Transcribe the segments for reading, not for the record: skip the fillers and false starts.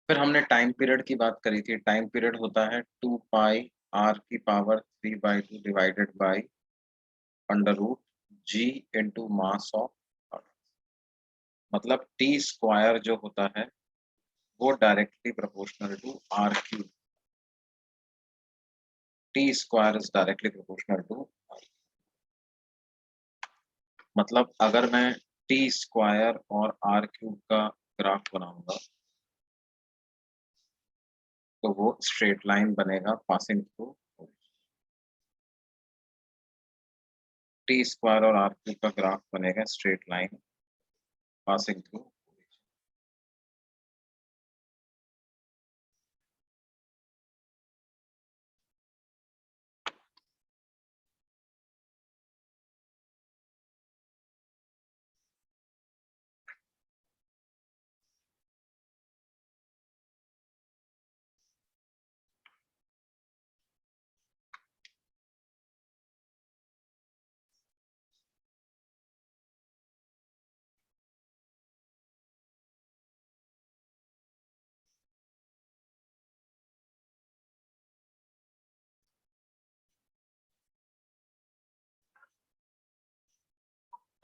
फिर हमने time period की बात करी थी। टाइम पीरियड होता है 2 पाई आर की power 3/2 divided by under root G into mass of earth. मतलब टी स्क्वायर जो होता है वो directly proportional to R cube. T square is directly proportional to R. मतलब अगर मैं टी स्क्वायर और आर क्यूब का ग्राफ बनाऊंगा तो वो स्ट्रेट लाइन बनेगा पासिंग थ्रू टी स्क्वायर और आर क्यूब का ग्राफ बनेगा स्ट्रेट लाइन पासिंग थ्रू।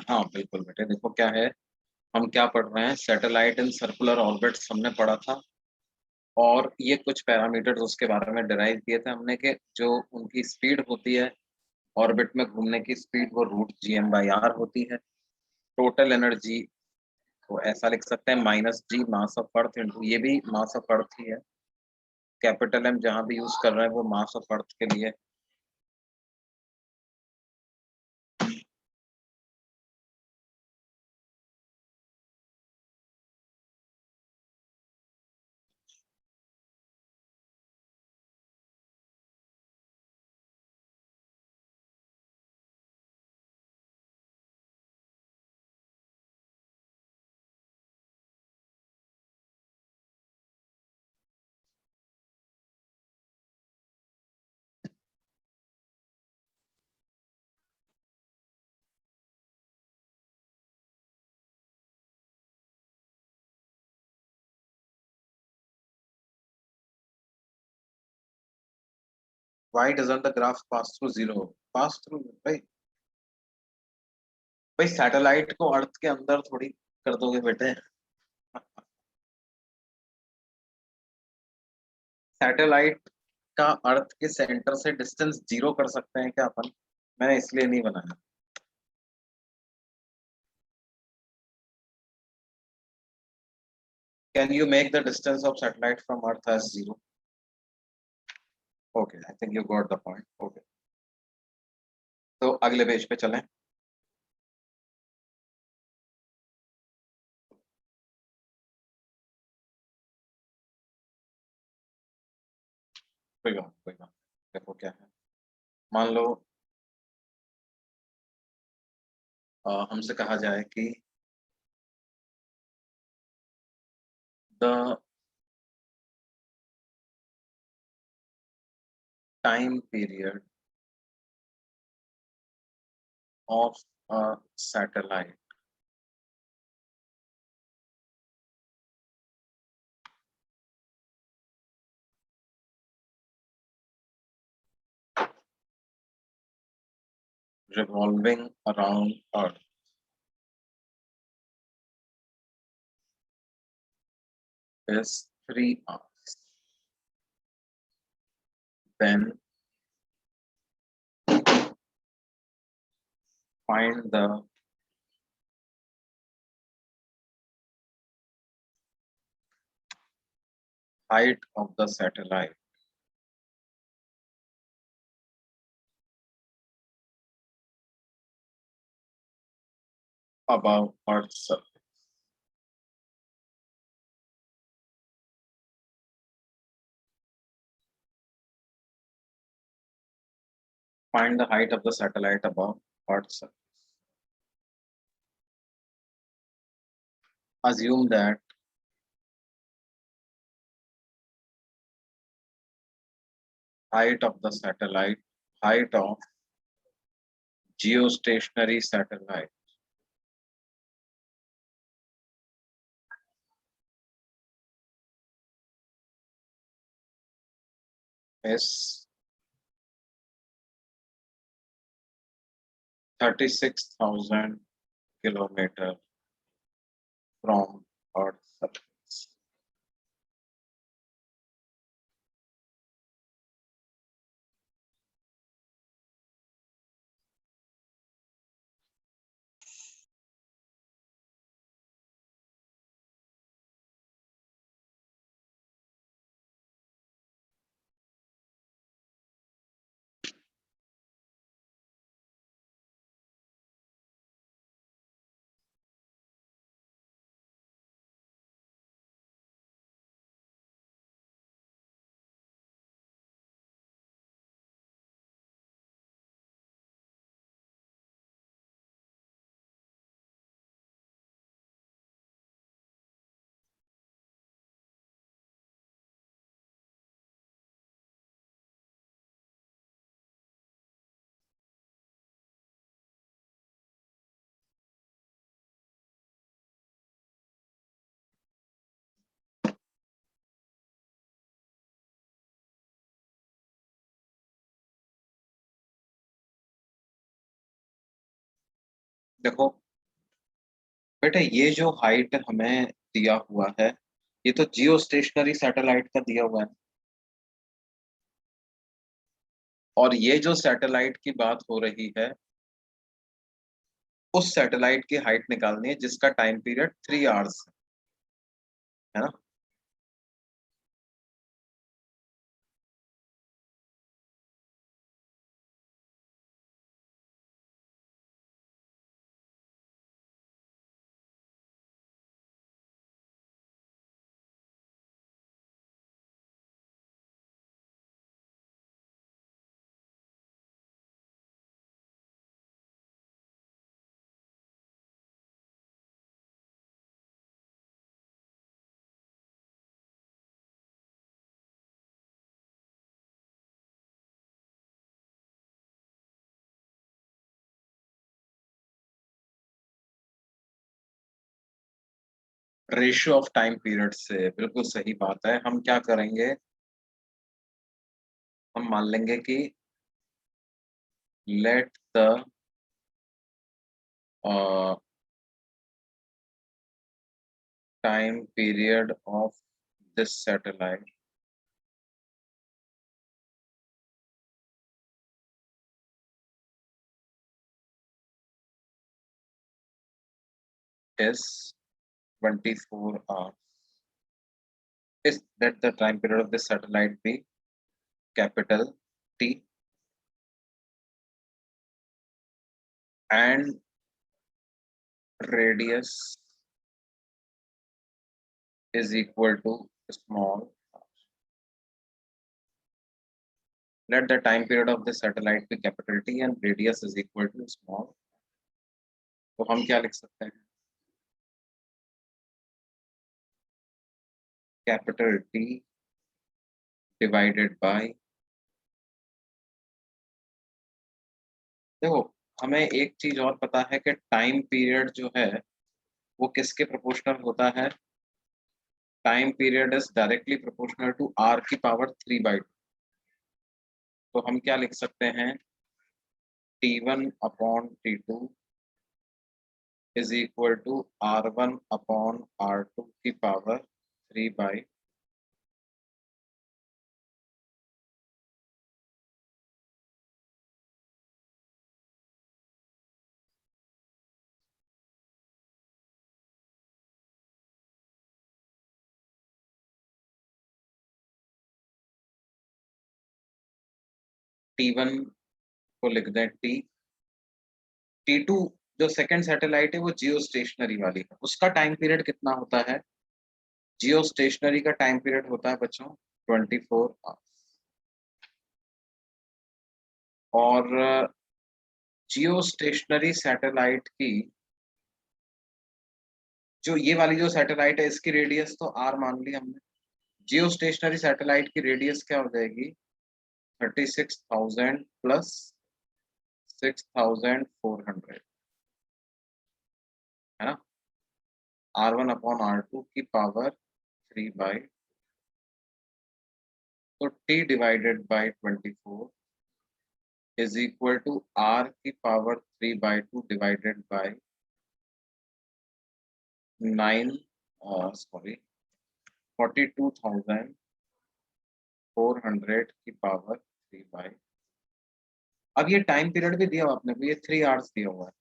हाँ बिल्कुल बेटे, देखो क्या है, हम क्या पढ़ रहे हैं, सैटेलाइट इन सर्कुलर ऑर्बिट्स हमने पढ़ा था। और ये कुछ पैरामीटर्स उसके बारे में डिराइव किए थे हमने कि जो उनकी स्पीड होती है ऑर्बिट में घूमने की स्पीड, वो root G M by R होती है। टोटल एनर्जी को ऐसा लिख सकते हैं minus G mass of earth into, ये भी मास ऑफ अर्थ ही है, कैपिटल एम जहां भी यूज कर रहे हैं वो मास ऑफ अर्थ के लिए। Why doesn't the graph pass through zero? Pass through भाई। भाई सैटेलाइट को अर्थ के अंदर थोड़ी कर दोगे बेटे। सैटेलाइट का अर्थ के सेंटर से डिस्टेंस जीरो कर सकते हैं क्या अपन? मैंने इसलिए नहीं बनाया। Can you make the distance of satellite from earth as zero? Okay, I think you got the point. Okay, तो अगले पेज पे चलें। कोई बात, देखो क्या है, मान लो हमसे कहा जाए कि the time period of a satellite revolving around Earth is 3 hours. Then find the height of the satellite above Earth's surface. Find the height of the satellite above Earth's surface. Assume that height of the satellite, height of geostationary satellite is 36,000 kilometer from Earth's surface. देखो बेटा, ये जो height हमें दिया हुआ है, ये तो जियो स्टेशनरी सैटेलाइट का दिया हुआ है। और ये जो सैटेलाइट की बात हो रही है, उस सैटेलाइट की हाइट निकालनी है जिसका टाइम पीरियड 3 आवर्स है ना। रेशियो ऑफ टाइम पीरियड से बिल्कुल सही बात है। हम क्या करेंगे, हम मान लेंगे कि let the time period of this satellite is 24 hours. Is let the time period of this satellite be capital T, and radius is equal to small. Let the time period of this satellite be capital T and radius is equal to small. तो हम क्या लिख सकते हैं, capital T divided bye, देखो हमें एक चीज और पता है कि टाइम पीरियड जो है वो किसके प्रोपोर्शनल होता है। Time period is directly proportional to r⁻3/2। तो हम क्या लिख सकते हैं, T1/T2 is equal to R1/R2 T1 को लिख दें T। T2 जो सेकंड सैटेलाइट है वो जियो स्टेशनरी वाली है, उसका टाइम पीरियड कितना होता है। जियो स्टेशनरी का टाइम पीरियड होता है बच्चों 24 आवर्स। और जियो स्टेशनरी सैटेलाइट की जो ये वाली जो सैटेलाइट है इसकी रेडियस तो आर मान ली हमने। जियो स्टेशनरी सैटेलाइट की रेडियस क्या हो जाएगी, 36,000 प्लस 6,400 है ना। R1/R2 की पावर 3/, तो t divided by 24 is equal to r की पावर 3/2 डिवाइडेड बाय 9 सॉरी 42,400 की पावर 3/। अब ये टाइम पीरियड भी दिया हुआ आपने को, ये 3 आवर्स दिया हुआ है,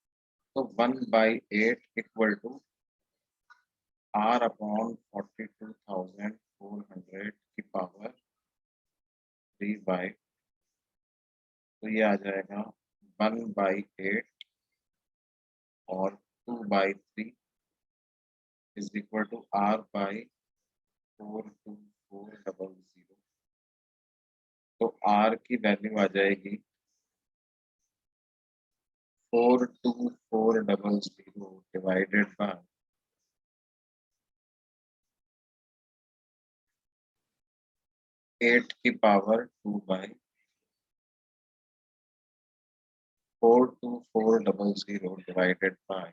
तो 1/8 इक्वल टू r अपॉन 42,400 की पावर 3/। तो ये आ जाएगा 1/8 और 2/3 is equal to r by 42400। तो r की वैल्यू आ जाएगी 42400 डिवाइडेड बाय 8 की पावर 2/। 42400 डिवाइडेड बाय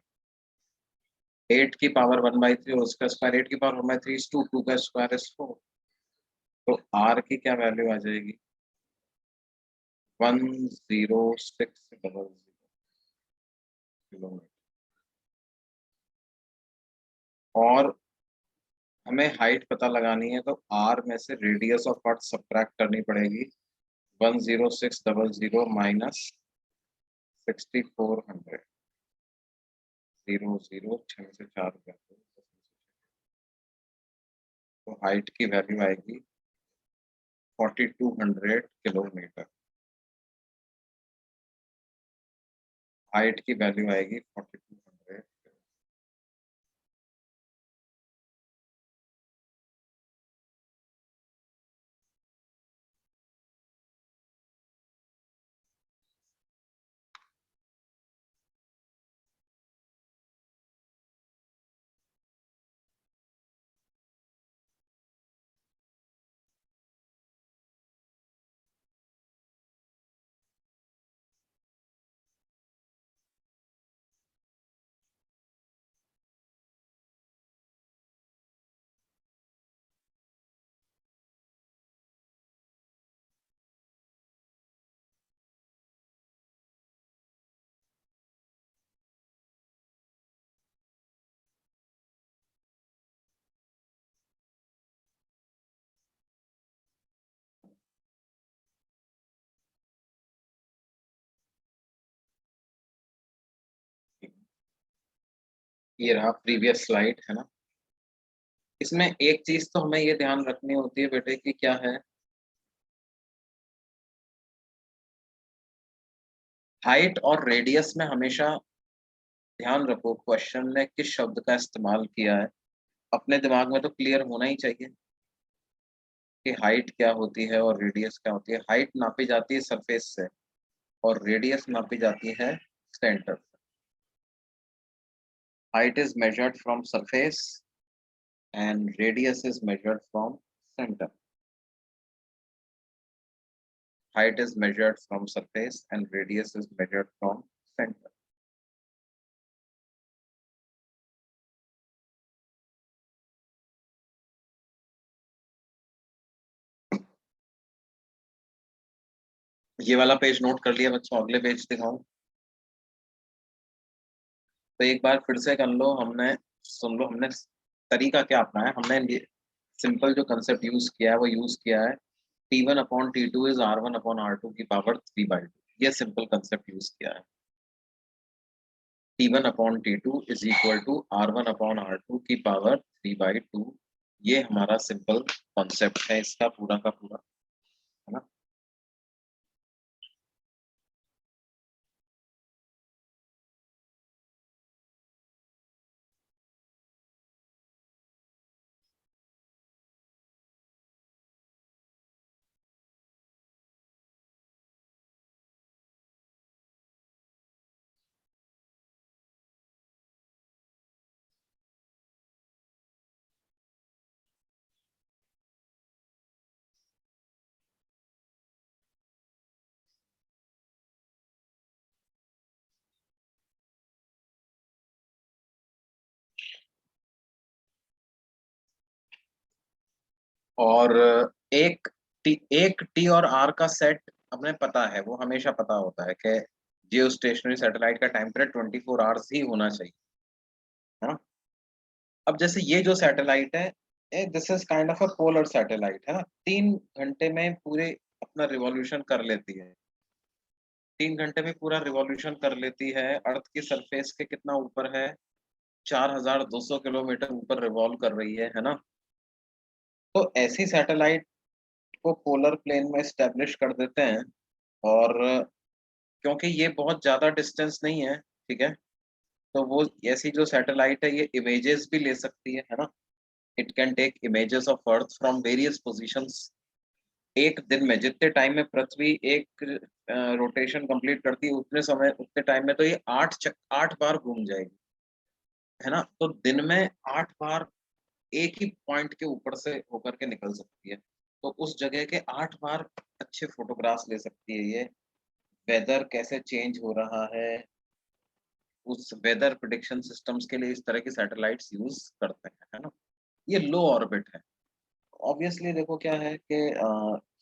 8 की पावर 1/3 और उसका स्क्वायर, 8 की पावर 1/3 इज 2, 2 का स्क्वायर इज 4। तो r की क्या वैल्यू आ जाएगी 10600 किलोमीटर। और हमें हाइट पता लगानी है, तो r में से रेडियस ऑफ अर्थ सब्ट्रैक्ट करनी पड़ेगी। 10600 माइनस 6400, 00 6 से 4 कर दो, तो हाइट की वैल्यू आएगी 4200 किलोमीटर। हाइट की वैल्यू आएगी 4200। ये रहा प्रीवियस स्लाइड, है ना। इसमें एक चीज तो हमें ये ध्यान रखनी होती है बेटे कि क्या है, हाइट और रेडियस में हमेशा ध्यान रखो क्वेश्चन ने किस शब्द का इस्तेमाल किया है। अपने दिमाग में तो क्लियर होना ही चाहिए कि हाइट क्या होती है और रेडियस क्या होती है। हाइट नापी जाती है सरफेस से और रेडियस नापी जाती है सेंटर से। Height is measured from surface and radius is measured from center. Height is measured from surface and radius is measured from center. ये वाला पेज नोट कर लिया बच्चों, अगले पेज दिखाऊं तो एक बार फिर से कर लो। हमने सुन लो, हमने तरीका क्या अपनाया। हमने सिंपल जो कंसेप्ट यूज किया है वो यूज किया है T1/T2 इज R1/R2 की पावर 3/2। ये सिंपल कंसेप्ट यूज किया है। T1/T2 is equal to R1/R2 की पावर 3/2। ये हमारा सिंपल कॉन्सेप्ट है इसका पूरा का पूरा, है ना। और एक एक टी और आर का सेट हमें पता है, वो हमेशा पता होता है कि जियो स्टेशनरी सैटेलाइट का टाइम पीरियड 24 आवर्स ही होना चाहिए, है ना? अब जैसे ये जो सैटेलाइट है, this is kind of a polar satellite, है ना? 3 घंटे में पूरे अपना रिवॉल्यूशन कर लेती है। 3 घंटे में पूरा रिवॉल्यूशन कर लेती है। अर्थ की सरफेस के कितना ऊपर है? 4200 किलोमीटर ऊपर रिवॉल्व कर रही है ना? तो ऐसी सैटेलाइट को पोलर प्लेन में स्टैब्लिश कर देते हैं, और क्योंकि ये बहुत ज़्यादा डिस्टेंस नहीं है, ठीक है? तो वो ऐसी जो सैटेलाइट है, ये इमेजेस भी ले सकती है ना? It can take images of earth from various positions. एक दिन में जितने टाइम में पृथ्वी एक रोटेशन कंप्लीट करती है, उतने टाइम में तो ये 8 बार घूम जाएगी, है ना? तो दिन में 8 बार एक ही पॉइंट के ऊपर से होकर के निकल सकती है। तो उस जगह के 8 बार अच्छे फोटोग्राफ्स ले सकती है ये। वेदर कैसे चेंज हो रहा है, उस वेदर प्रिडिक्शन सिस्टम्स के लिए इस तरह की सैटेलाइट्स यूज करते हैं, है ना? ये लो ऑर्बिट है। ऑब्वियसली देखो क्या है कि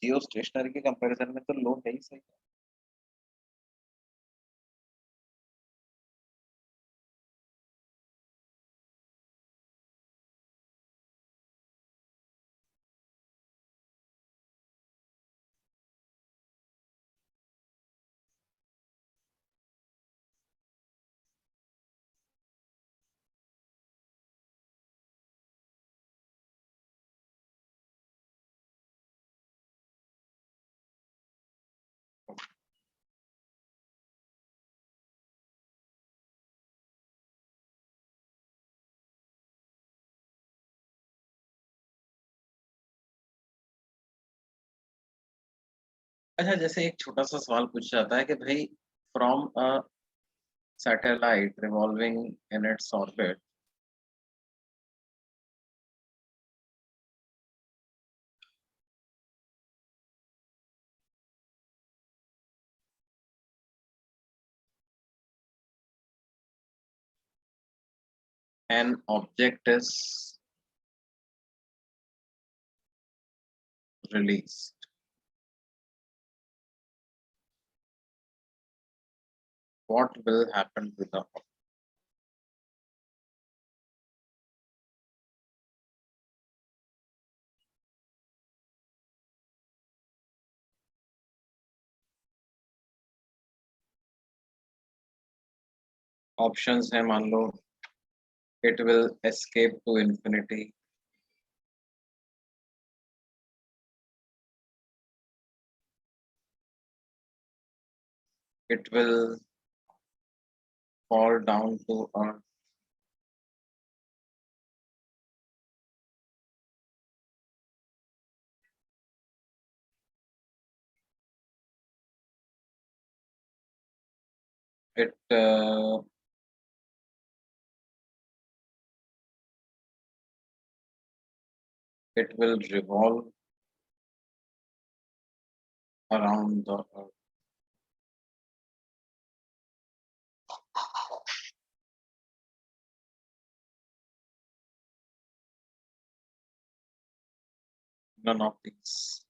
जियो स्टेशनरी के कंपैरिजन में तो लो है ही सही। अच्छा, जैसे एक छोटा सा सवाल पूछा जाता है कि भाई, from a satellite revolving in its orbit, an object is released, what will happen to the options है? मान लो, it will escape to infinity, it will fall down to earth, it it will revolve around the earth. None of these.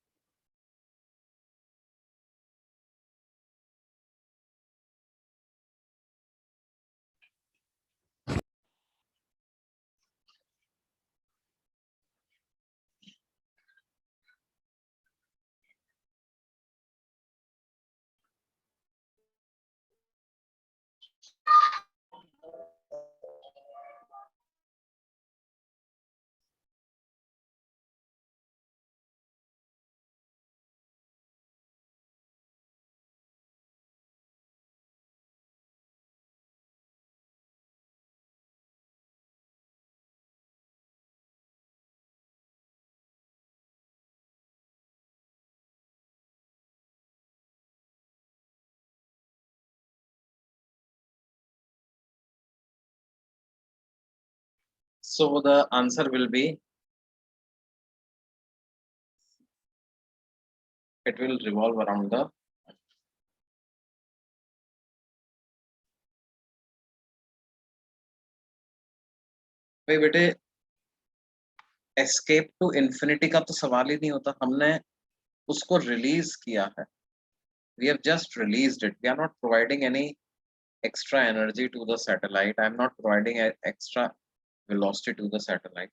So the answer will be, it will revolve around the, भाई बेटे, escape to infinity का तो सवाल ही नहीं होता। हमने उसको release किया है, we have just released it, we are not providing any extra energy to the satellite, I'm not providing extra velocity to the satellite.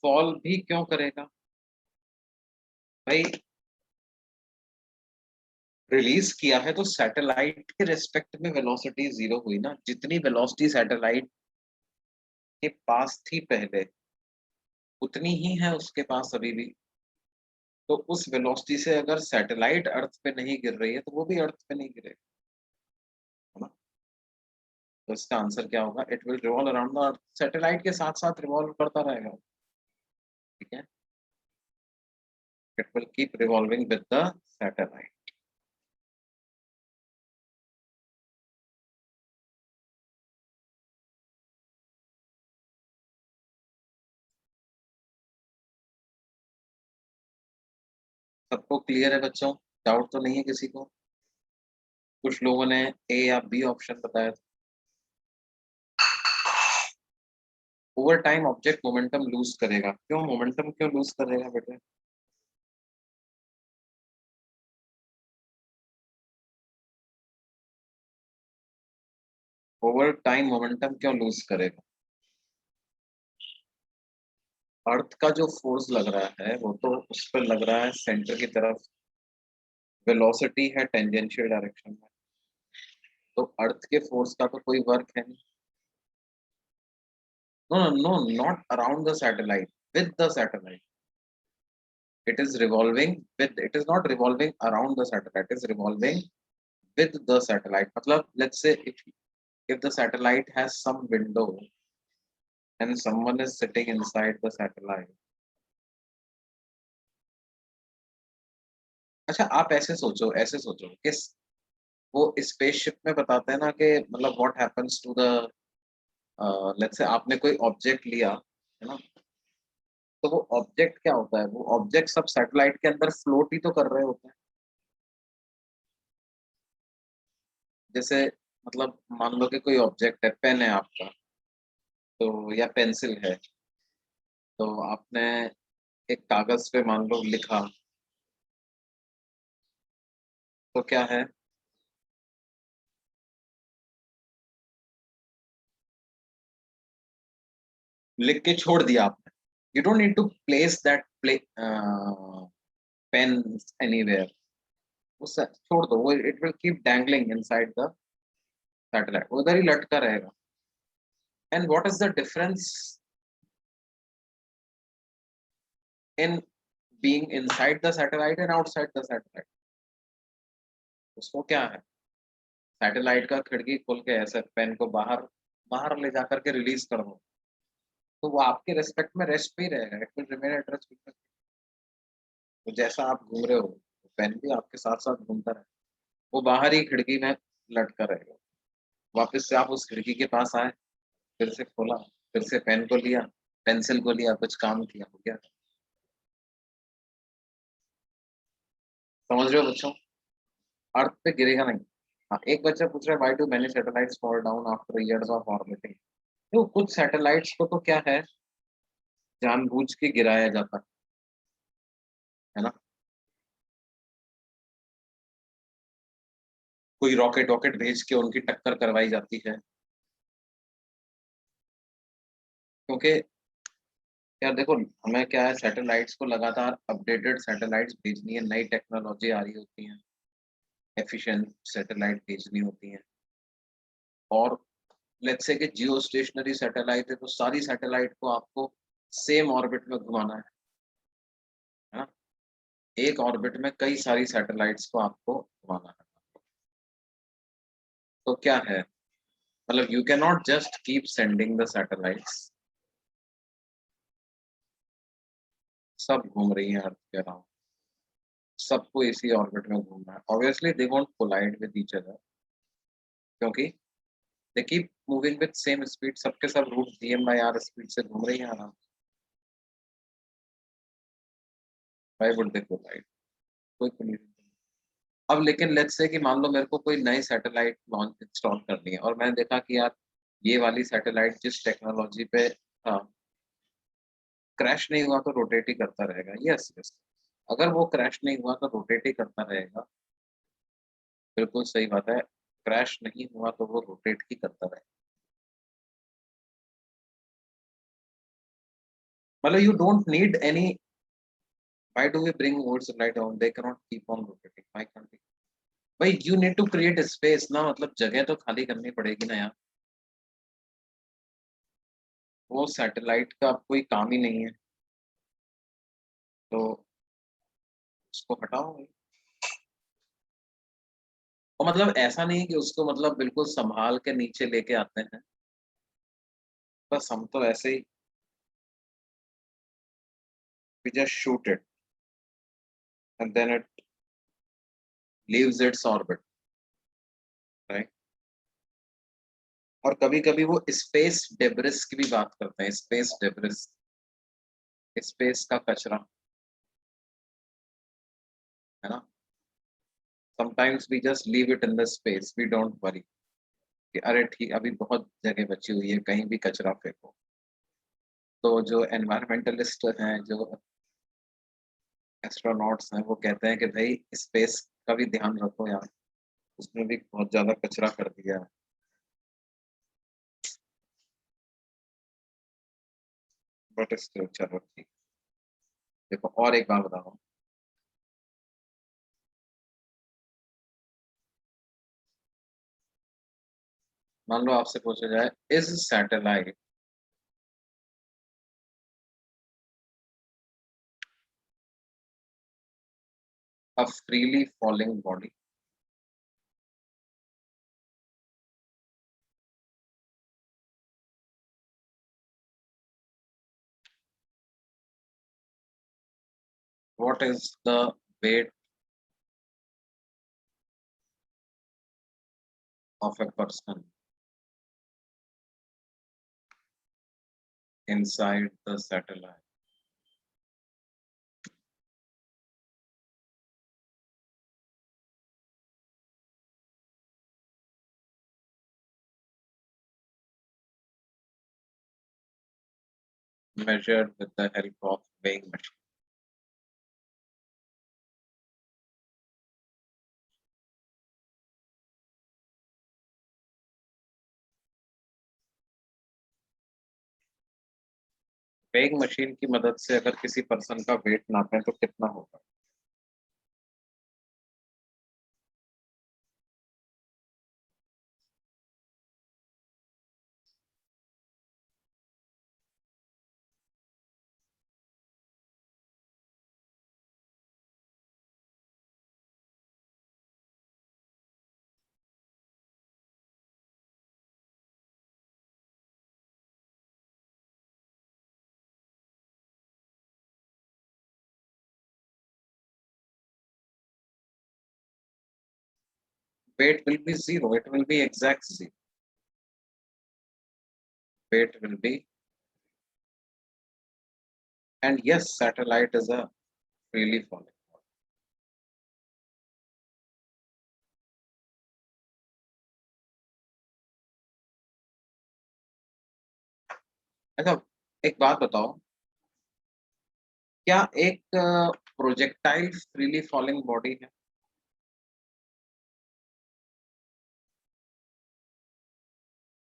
Fall भी क्यों करेगा भाई, रिलीज किया है तो सैटेलाइट के रेस्पेक्ट में वेलोसिटी जीरो हुई ना, जितनी वेलोसिटी सैटेलाइट के पास थी पहले उतनी ही है उसके पास अभी भी। तो उस वेलोसिटी से अगर सैटेलाइट अर्थ पे नहीं गिर रही है तो वो भी अर्थ पे नहीं गिरेगा, है ना। तो इसका आंसर क्या होगा, it will revolve around the earth, satellite के साथ साथ रिवॉल्व करता रहेगा, ठीक है, it will keep revolving with the satellite. सबको क्लियर है बच्चों, डाउट तो नहीं है किसी को? कुछ लोगों ने ए या बी ऑप्शन बताया था। Over time object momentum lose करेगा, क्यों मोमेंटम क्यों लूज करेगा बेटे? ओवर टाइम मोमेंटम क्यों लूज करेगा? अर्थ का जो फोर्स लग रहा है वो तो उस पर लग रहा है सेंटर की तरफ, वेलोसिटी है टेंजेंशियल डायरेक्शन में, तो अर्थ के फोर्स का तो कोई वर्क है नहीं। No no no, not around the satellite, with the satellite, it is revolving with, it is not revolving around the satellite, it is revolving with the satellite, matlab let's say if the satellite has some window and someone is sitting inside the satellite। अच्छा आप ऐसे सोचो कि वो spaceship में बताते हैं ना कि मतलब what happens to the, let's say आपने कोई ऑब्जेक्ट लिया है ना, तो वो ऑब्जेक्ट क्या होता है, वो ऑब्जेक्ट सब सैटेलाइट के अंदर फ्लोट ही तो कर रहे होते हैं। जैसे मतलब मान लो कि कोई ऑब्जेक्ट है, पेन है आपका, तो या पेंसिल है, तो आपने एक कागज पे मान लो लिखा, तो क्या है, लिख के छोड़ दिया आपने, you don't need to place that play pen anywhere, उस छोड़ दो, वो it will keep dangling inside the satellite, उधर ही लटका रहेगा। And what is the difference in being inside the satellite and outside the satellite? उसको क्या है, सैटेलाइट का खिड़की खोल के ऐसे पेन को बाहर बाहर ले जाकर के रिलीज कर दो, तो वो आपके रेस्पेक्ट में रेस्ट पे ही रहेगा, it will remain at rest. तो जैसा आप घूम रहे हो पेन भी आपके साथ साथ घूमता रहे, वो बाहर ही खिड़की में लटका रहेगा, वापस से आप उस खिड़की के पास आए, फिर से खोला, फिर से पेन को लिया, पेंसिल को लिया, कुछ काम किया, हो गया। समझ रहे हो बच्चों, अर्थ पे गिरेगा नहीं। हाँ, एक बच्चा पूछ रहा है why do many satellites fall down after years of orbiting. तो कुछ सैटेलाइट्स को तो क्या है, जानबूझ के गिराया जाता है ना, कोई रॉकेट वॉकेट भेज के उनकी टक्कर करवाई जाती है, क्योंकि यार देखो हमें क्या है, सैटेलाइट्स को लगातार अपडेटेड सैटेलाइट्स भेजनी है, नई टेक्नोलॉजी आ रही होती है, एफिशिएंट सैटेलाइट भेजनी होती है, और लेट्स से कि जियो स्टेशनरी सैटेलाइट है तो सारी सैटेलाइट को आपको सेम ऑर्बिट में घुमाना है ना, एक ऑर्बिट में कई सारी सैटेलाइट्स को आपको घुमाना है, तो क्या है, मतलब you can not just keep sending the satellites, सब घूम रही हैं अर्थ के अराउंड, सबको इसी ऑर्बिट में घूमना है, obviously they won't collide with each other, क्योंकि they keep moving with same speed, सबके सब रूट dm/r स्पीड से घूम रही हैं आराम से, व्हाई वुड दे कोलाइड, कोई collision नहीं। अब लेकिन लेट्स से कि मान लो मेरे को कोई नई सैटेलाइट लॉन्च इंस्टॉल करनी है और मैंने देखा कि यार ये वाली सैटेलाइट जिस टेक्नोलॉजी पे, हाँ क्रैश नहीं हुआ तो रोटेट ही करता रहेगा। यस यस, अगर वो क्रैश नहीं हुआ तो रोटेट ही करता रहेगा। बिल्कुल सही बात है, क्रैश नहीं हुआ तो वो रोटेट ही करता रहेगा। मतलब you don't need any, why do we bring woods light down, they can not keep on rotating, why can't we? भाई you need to create space ना, मतलब जगह तो खाली करनी पड़ेगी ना यार। वो सैटेलाइट का अब कोई काम ही नहीं है, तो उसको हटाओ भाई। और मतलब ऐसा नहीं है कि उसको मतलब बिल्कुल संभाल के नीचे लेके आते हैं, बस हम तो ऐसे ही we just shoot it and then it leaves its orbit, right? और कभी-कभी वो स्पेस डेब्रिस की भी बात करते हैं, स्पेस डेब्रिस, स्पेस का कचरा, है ना? Sometimes we just leave it in the space, we don't worry कि अरे ठीक अभी बहुत जगह बची हुई है, कहीं भी कचरा फेंको। तो जो एनवायरमेंटलिस्ट हैं, जो एस्ट्रोनॉट्स हैं, वो कहते हैं कि भाई स्पेस का भी ध्यान रखो यार, उसमें भी बहुत ज़्यादा कचरा कर दिया है। बट स्टिल चलो ठीक। देखो और एक बात बता रहा हूँ, मान लो आपसे पूछा जाए, is satellite a freely falling body? What is the weight of a person inside the satellite? Measured with the help of weighing machine. Weighing machine की मदद से अगर किसी पर्सन का वेट नापें तो कितना होगा? Weight will be zero. It will be exact zero. Weight will be, and yes, satellite is a freely falling. अच्छा, एक बात बताओ, क्या एक प्रोजेक्टाइल फ्रीली फॉलिंग बॉडी है?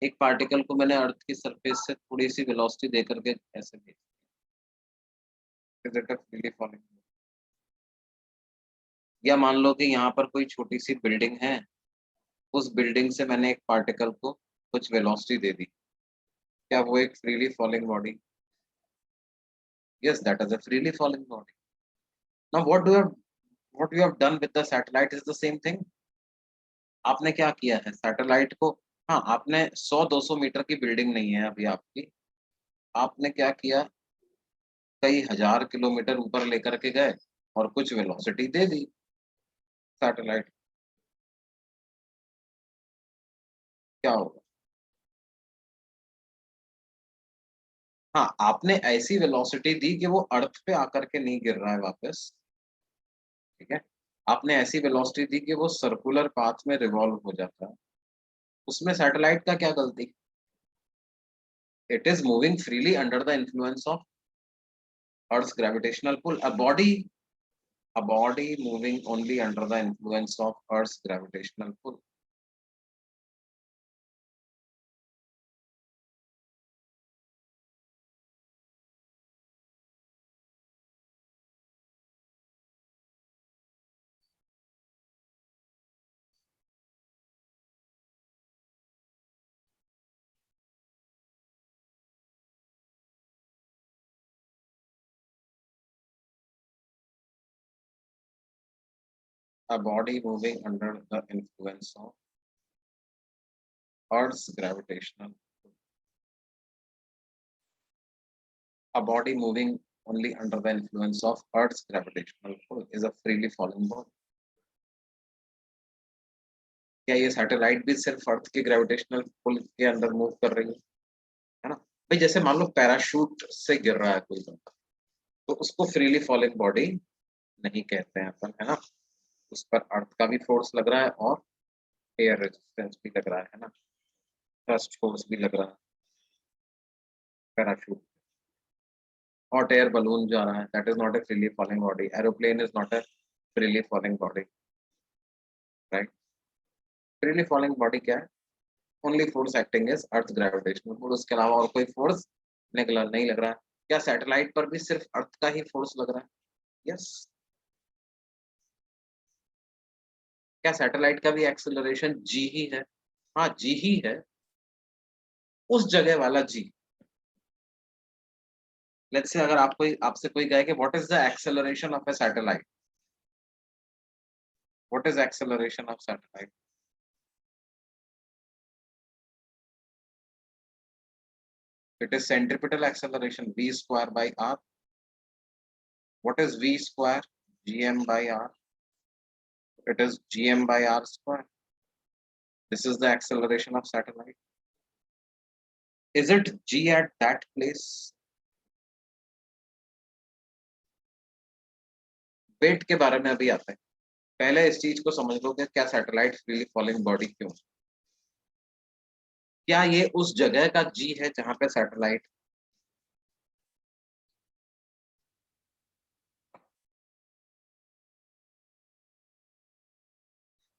एक पार्टिकल को मैंने अर्थ की सरफेस से थोड़ी सी वेलोसिटी दे करके ऐसे भेज, is it a freely falling? या मान लो कि यहाँ पर कोई छोटी सी बिल्डिंग है, उस बिल्डिंग से मैंने एक पार्टिकल को कुछ वेलोसिटी दे दी, क्या वो एक freely falling body? Yes, that is a freely falling body. Now what you have done with the satellite is the same thing. आपने क्या किया है सैटेलाइट को, हाँ आपने 100-200 मीटर की बिल्डिंग नहीं है अभी आपकी, आपने क्या किया, कई हजार किलोमीटर ऊपर लेकर के गए और कुछ वेलोसिटी दे दी सैटेलाइट, क्या होगा? हाँ, आपने ऐसी वेलोसिटी दी कि वो अर्थ पे आकर के नहीं गिर रहा है वापस, ठीक है? आपने ऐसी वेलोसिटी दी कि वो सर्कुलर पाथ में रिवॉल्व हो जाता है। उसमें सैटेलाइट का क्या गलती? It is moving freely under the influence of Earth's gravitational pull. A body moving only under the influence of Earth's gravitational pull. A body moving under the influence of Earth's gravitational. A body moving only under the influence of Earth's gravitational pull is a freely falling body. क्या ये satellite भी सिर्फ अर्थ के gravitational pull के अंदर move कर रही है ना? भाई जैसे मान लो पैराशूट से गिर रहा है कोई बंदा, तो उसको फ्रीली फॉलिंग बॉडी नहीं कहते हैं अपन, है ना? उस पर अर्थ का भी फोर्स लग रहा है और एयर रेजिस्टेंस भी लग रहा है ना? थ्रस्ट फोर्स भी लग रहा है पैराशूट। हॉट एयर बलून जा रहा है, that is not a freely falling body. Aeroplane is not a freely falling body, right? Freely falling body क्या है? Only force acting is earth gravitational pull, उसके अलावा और कोई फोर्स निकला नहीं लग रहा है। क्या सैटेलाइट पर भी सिर्फ अर्थ का ही फोर्स लग रहा है? यस। क्या सैटेलाइट का भी एक्सेलरेशन जी ही है? हाँ जी ही है, उस जगह वाला जी। लेट्स से अगर आपसे कोई कहे कि what is the acceleration of A satellite, what is acceleration of satellite? It is centripetal acceleration, v square by r. What is v square? gm by r. It is gm by r square. This is the acceleration of satellite. Is it g at that place? Weight के बारे में अभी आता है, पहले इस चीज को समझ लो कि क्या सैटेलाइट फ्रीली फॉलिंग बॉडी क्यों? क्या ये उस जगह का जी है जहां पे सैटेलाइट?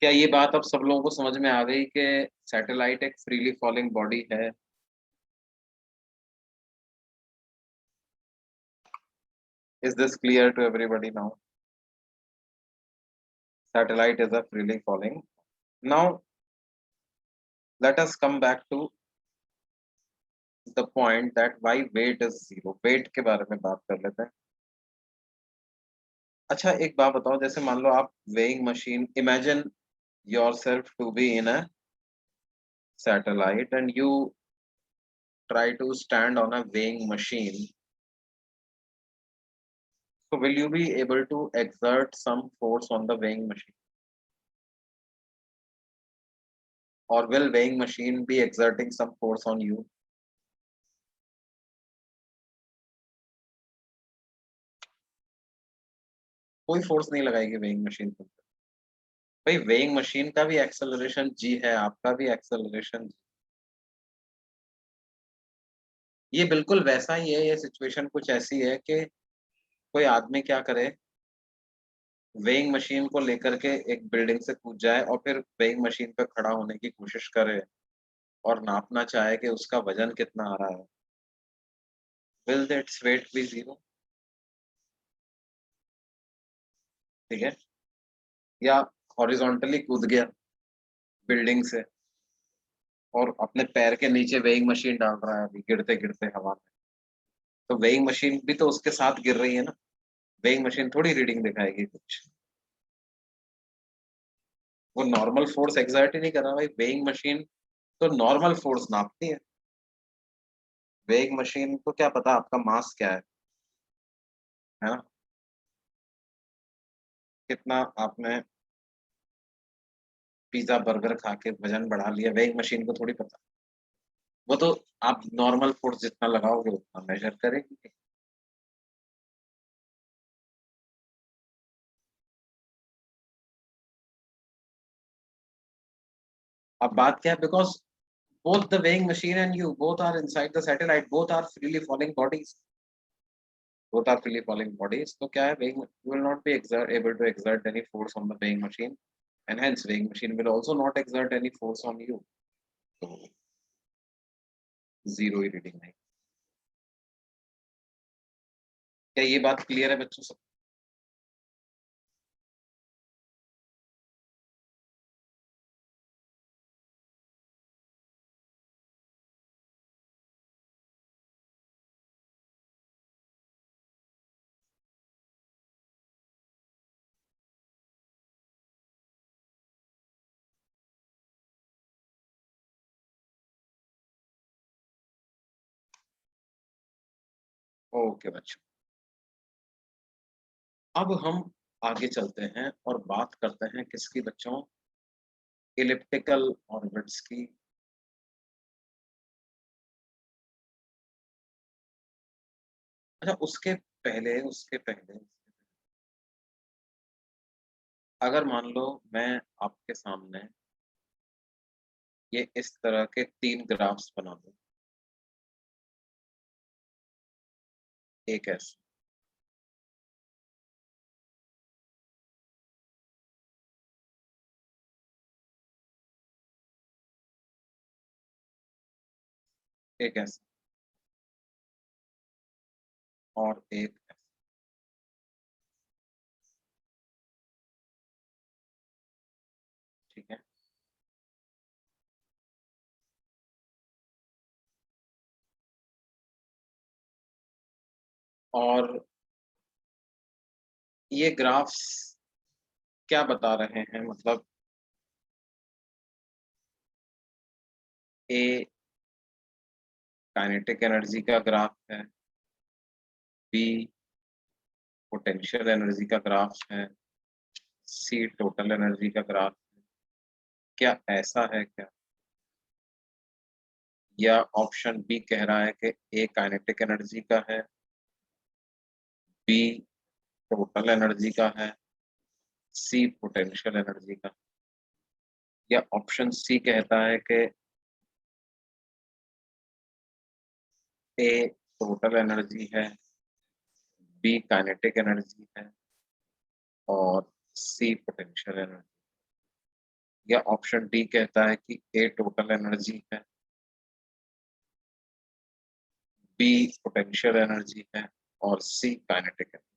क्या ये बात अब सब लोगों को समझ में आ गई कि सैटेलाइट एक फ्रीली फॉलिंग बॉडी है? Is this clear to everybody now? Satellite is a freely falling. Now, let us come back to the point that why weight is zero. Weight के बारे में बात कर लेते हैं। अच्छा एक बात बताओ, जैसे मान लो आप weighing machine, imagine yourself to be in a satellite and you try to stand on a weighing machine. So will you be able to exert some force on the weighing machine? Or will weighing machine be exerting some force on you? कोई force नहीं लगाएगी weighing machine पर। भाई weighing machine का भी acceleration जी है, आपका भी एक्सेलरेशन। ये बिल्कुल वैसा ही है, ये सिचुएशन कुछ ऐसी है कि कोई आदमी क्या करे, वेइंग मशीन को लेकर के एक बिल्डिंग से कूद जाए और फिर वेइंग मशीन पे खड़ा होने की कोशिश करे और नापना चाहे कि उसका वजन कितना आ रहा है। Will that's weight be zero? ठीक है, या हॉरिजॉन्टली कूद गया बिल्डिंग से और अपने पैर के नीचे वेइंग मशीन डाल रहा है अभी गिरते गिरते हवा में, तो वेइंग मशीन भी तो उसके साथ गिर रही है ना। वेइंग मशीन थोड़ी रीडिंग दिखाएगी कुछ, वो नॉर्मल फोर्स एग्जर्ट ही नहीं कर रहा। भाई वेइंग मशीन तो नॉर्मल फोर्स नापती है, वेइंग मशीन को क्या पता आपका मास क्या है ना? कितना आपने पिज्जा बर्गर खा के वजन बढ़ा लिया, वेइंग मशीन को थोड़ी पता। वो तो आप नॉर्मल फोर्स जितना लगाओगे उतना मेजर करेगी। अब बात क्या है, because both the weighing machine and you both are inside the satellite, both are freely falling bodies. both are freely falling bodies. तो क्या है, weighing you will not be able to exert any force on the weighing machine, and hence weighing machine will also not exert any force on you. तो zero ही reading है। क्या ये बात clear है बच्चों सब? ओके बच्चों, अब हम आगे चलते हैं और बात करते हैं किसकी बच्चों? इलिप्टिकल ऑर्बिट्स की। अच्छा, उसके पहले अगर मान लो मैं आपके सामने ये इस तरह के 3 ग्राफ्स बना दूं, एक ऐसे, एक ऐसे और एक ऐसे, ठीक है? और ये ग्राफ्स क्या बता रहे हैं? मतलब ए काइनेटिक एनर्जी का ग्राफ है, बी पोटेंशियल एनर्जी का ग्राफ है, सी टोटल एनर्जी का ग्राफ है। क्या ऐसा है क्या? या ऑप्शन बी कह रहा है कि ए काइनेटिक एनर्जी का है, बी टोटल एनर्जी का है, सी पोटेंशियल एनर्जी का, या ऑप्शन सी कहता है कि ए टोटल एनर्जी है, बी काइनेटिक एनर्जी है और सी पोटेंशियल एनर्जी, या ऑप्शन डी कहता है कि ए टोटल एनर्जी है, बी पोटेंशियल एनर्जी है और C kinetic energy.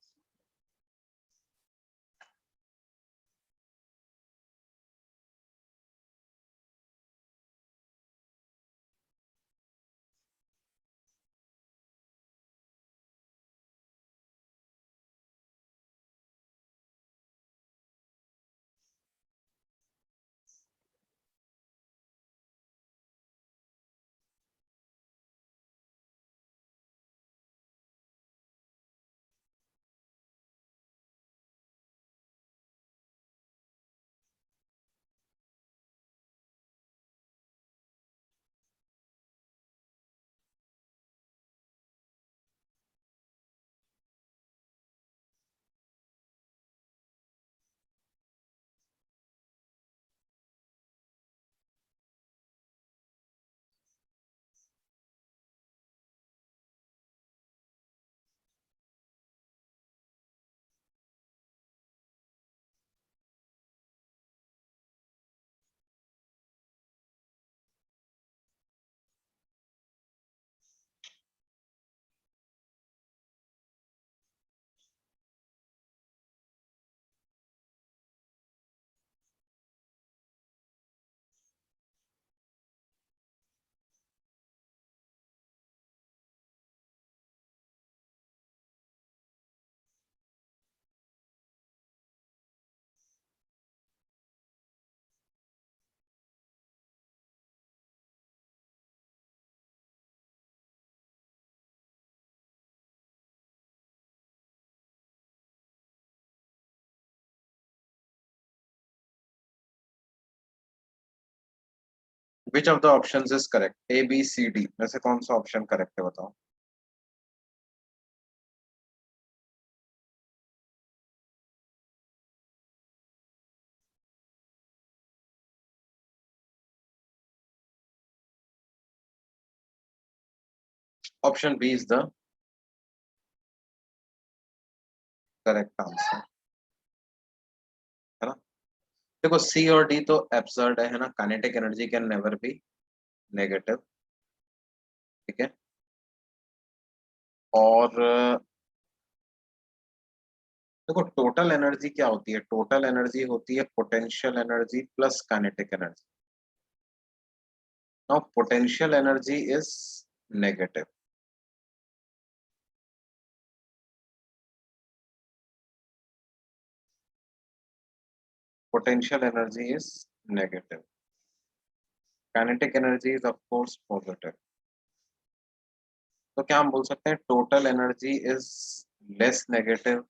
Which of the options is correct? A B C D में से कौन सा ऑप्शन करेक्ट है बताओ? Option B is the correct answer, है ना। देखो सी और डी तो एब्सर्ड है ना, kinetic energy can never be negative, ठीक है। और देखो टोटल एनर्जी क्या होती है, टोटल एनर्जी होती है potential energy plus kinetic energy. Now potential energy is negative, potential energy is negative, kinetic energy is of course positive। तो क्या हम बोल सकते हैं total energy is less negative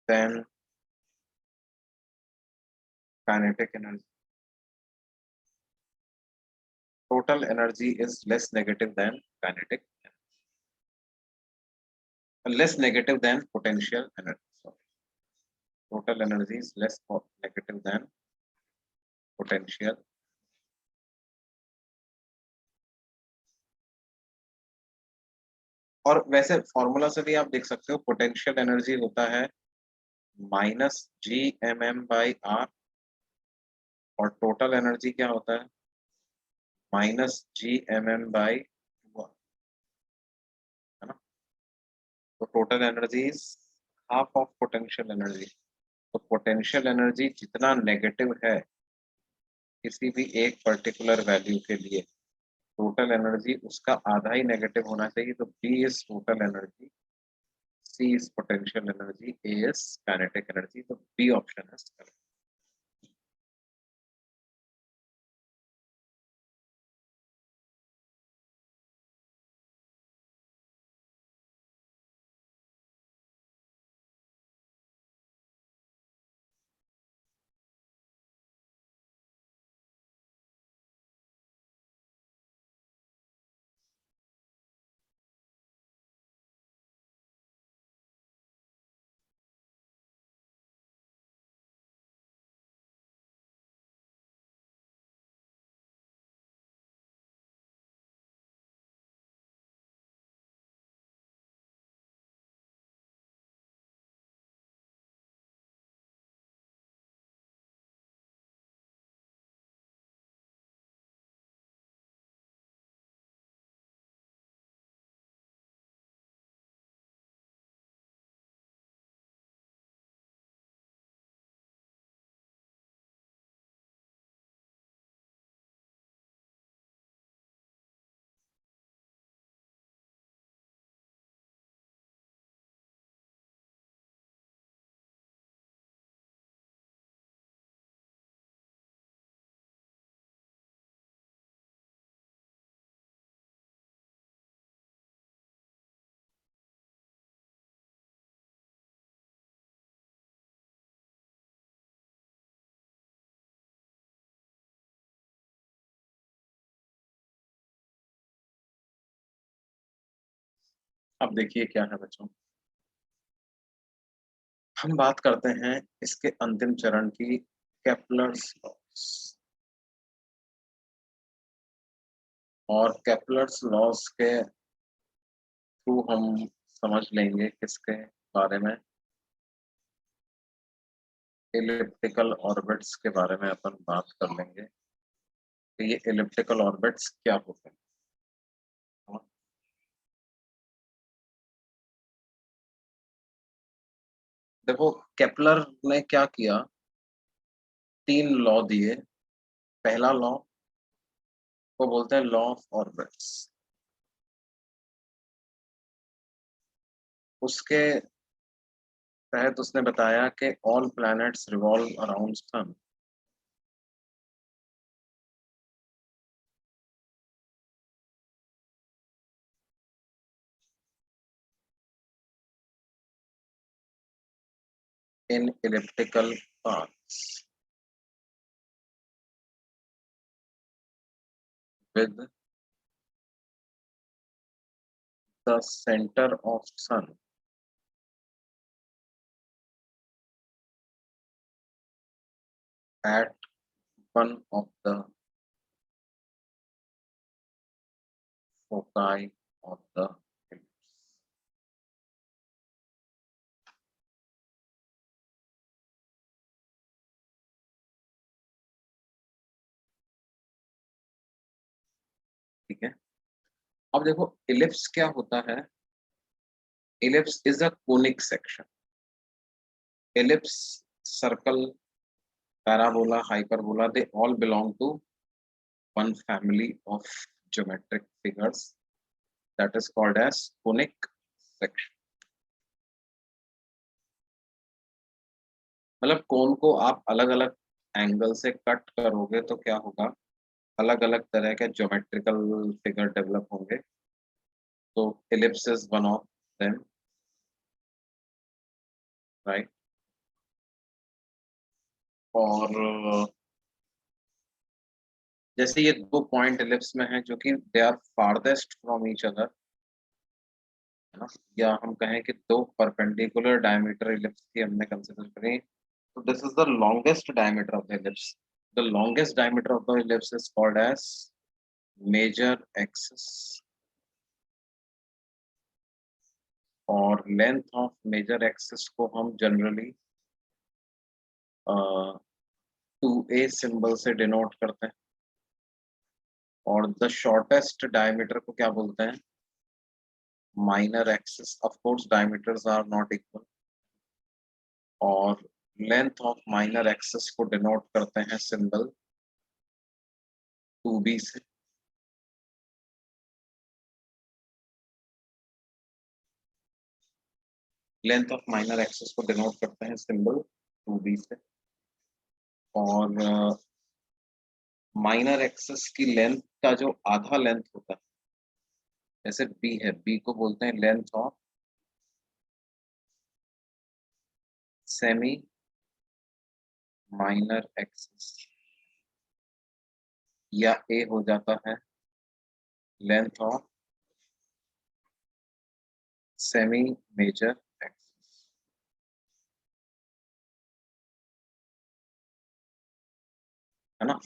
than kinetic energy, total energy is less negative than kinetic, less negative than potential energy, total energy is less negative than potential. और वैसे formula से भी आप देख सकते हो पोटेंशियल एनर्जी होता है -G mm/r, और टोटल एनर्जी क्या होता है -G mm/1, है ना। तो total energy is half of potential energy. तो पोटेंशियल एनर्जी जितना नेगेटिव है किसी भी एक पर्टिकुलर वैल्यू के लिए, टोटल एनर्जी उसका आधा ही नेगेटिव होना चाहिए। तो B is total energy, C is potential energy, A is kinetic energy. तो बी ऑप्शन है करेक्ट। अब देखिए क्या है बच्चों, हम बात करते हैं इसके अंतिम चरण की, केपलर्स लॉस। और केपलर्स लॉस के थ्रू हम समझ लेंगे किसके बारे में, एलिप्टिकल ऑर्बिट्स के बारे में अपन बात कर लेंगे कि ये एलिप्टिकल ऑर्बिट्स क्या होते हैं। देखो केपलर ने क्या किया, तीन लॉ दिए। पहला लॉ को बोलते हैं लॉ ऑफ ऑर्बिट्स। उसके तहत उसने बताया कि all planets revolve around sun. In elliptical paths with the center of sun at one of the foci of the ठीक है। अब देखो इलिप्स क्या होता है, ellipse is a conic section. Ellipse, circle, parabola, hyperbola, they all belong to one family of geometric figures that is called as conic section। मतलब कोन को आप अलग अलग एंगल से कट करोगे तो क्या होगा, अलग अलग तरह के ज्योमेट्रिकल फिगर डेवलप होंगे। तो ellipse is one of them, right. और जैसे ये दो पॉइंट इलिप्स में हैं जो कि they are farthest from each other, है ना, या हम कहें कि दो परपेंडिकुलर डायमीटर इलिप्स की हमने कंसिडर करें, so this is the longest diameter of the ellipse. The longest diameter of the ellipse is called as major axis, और लेंथ ऑफ मेजर एक्सिस को हम जनरली 2a सिंबल से denote करते हैं, और द शॉर्टेस्ट डायमीटर को क्या बोलते हैं, minor axis. Of course diameters are not equal, और लेंथ ऑफ माइनर एक्सिस को डिनोट करते हैं सिंबल 2b से। लेंथ ऑफ माइनर एक्सिस को डिनोट करते हैं सिंबल 2b से। और माइनर एक्सिस की लेंथ का जो आधा लेंथ होता है, जैसे बी है, बी को बोलते हैं length of semi minor axis, या ए हो जाता है length of semi major axis, है ना।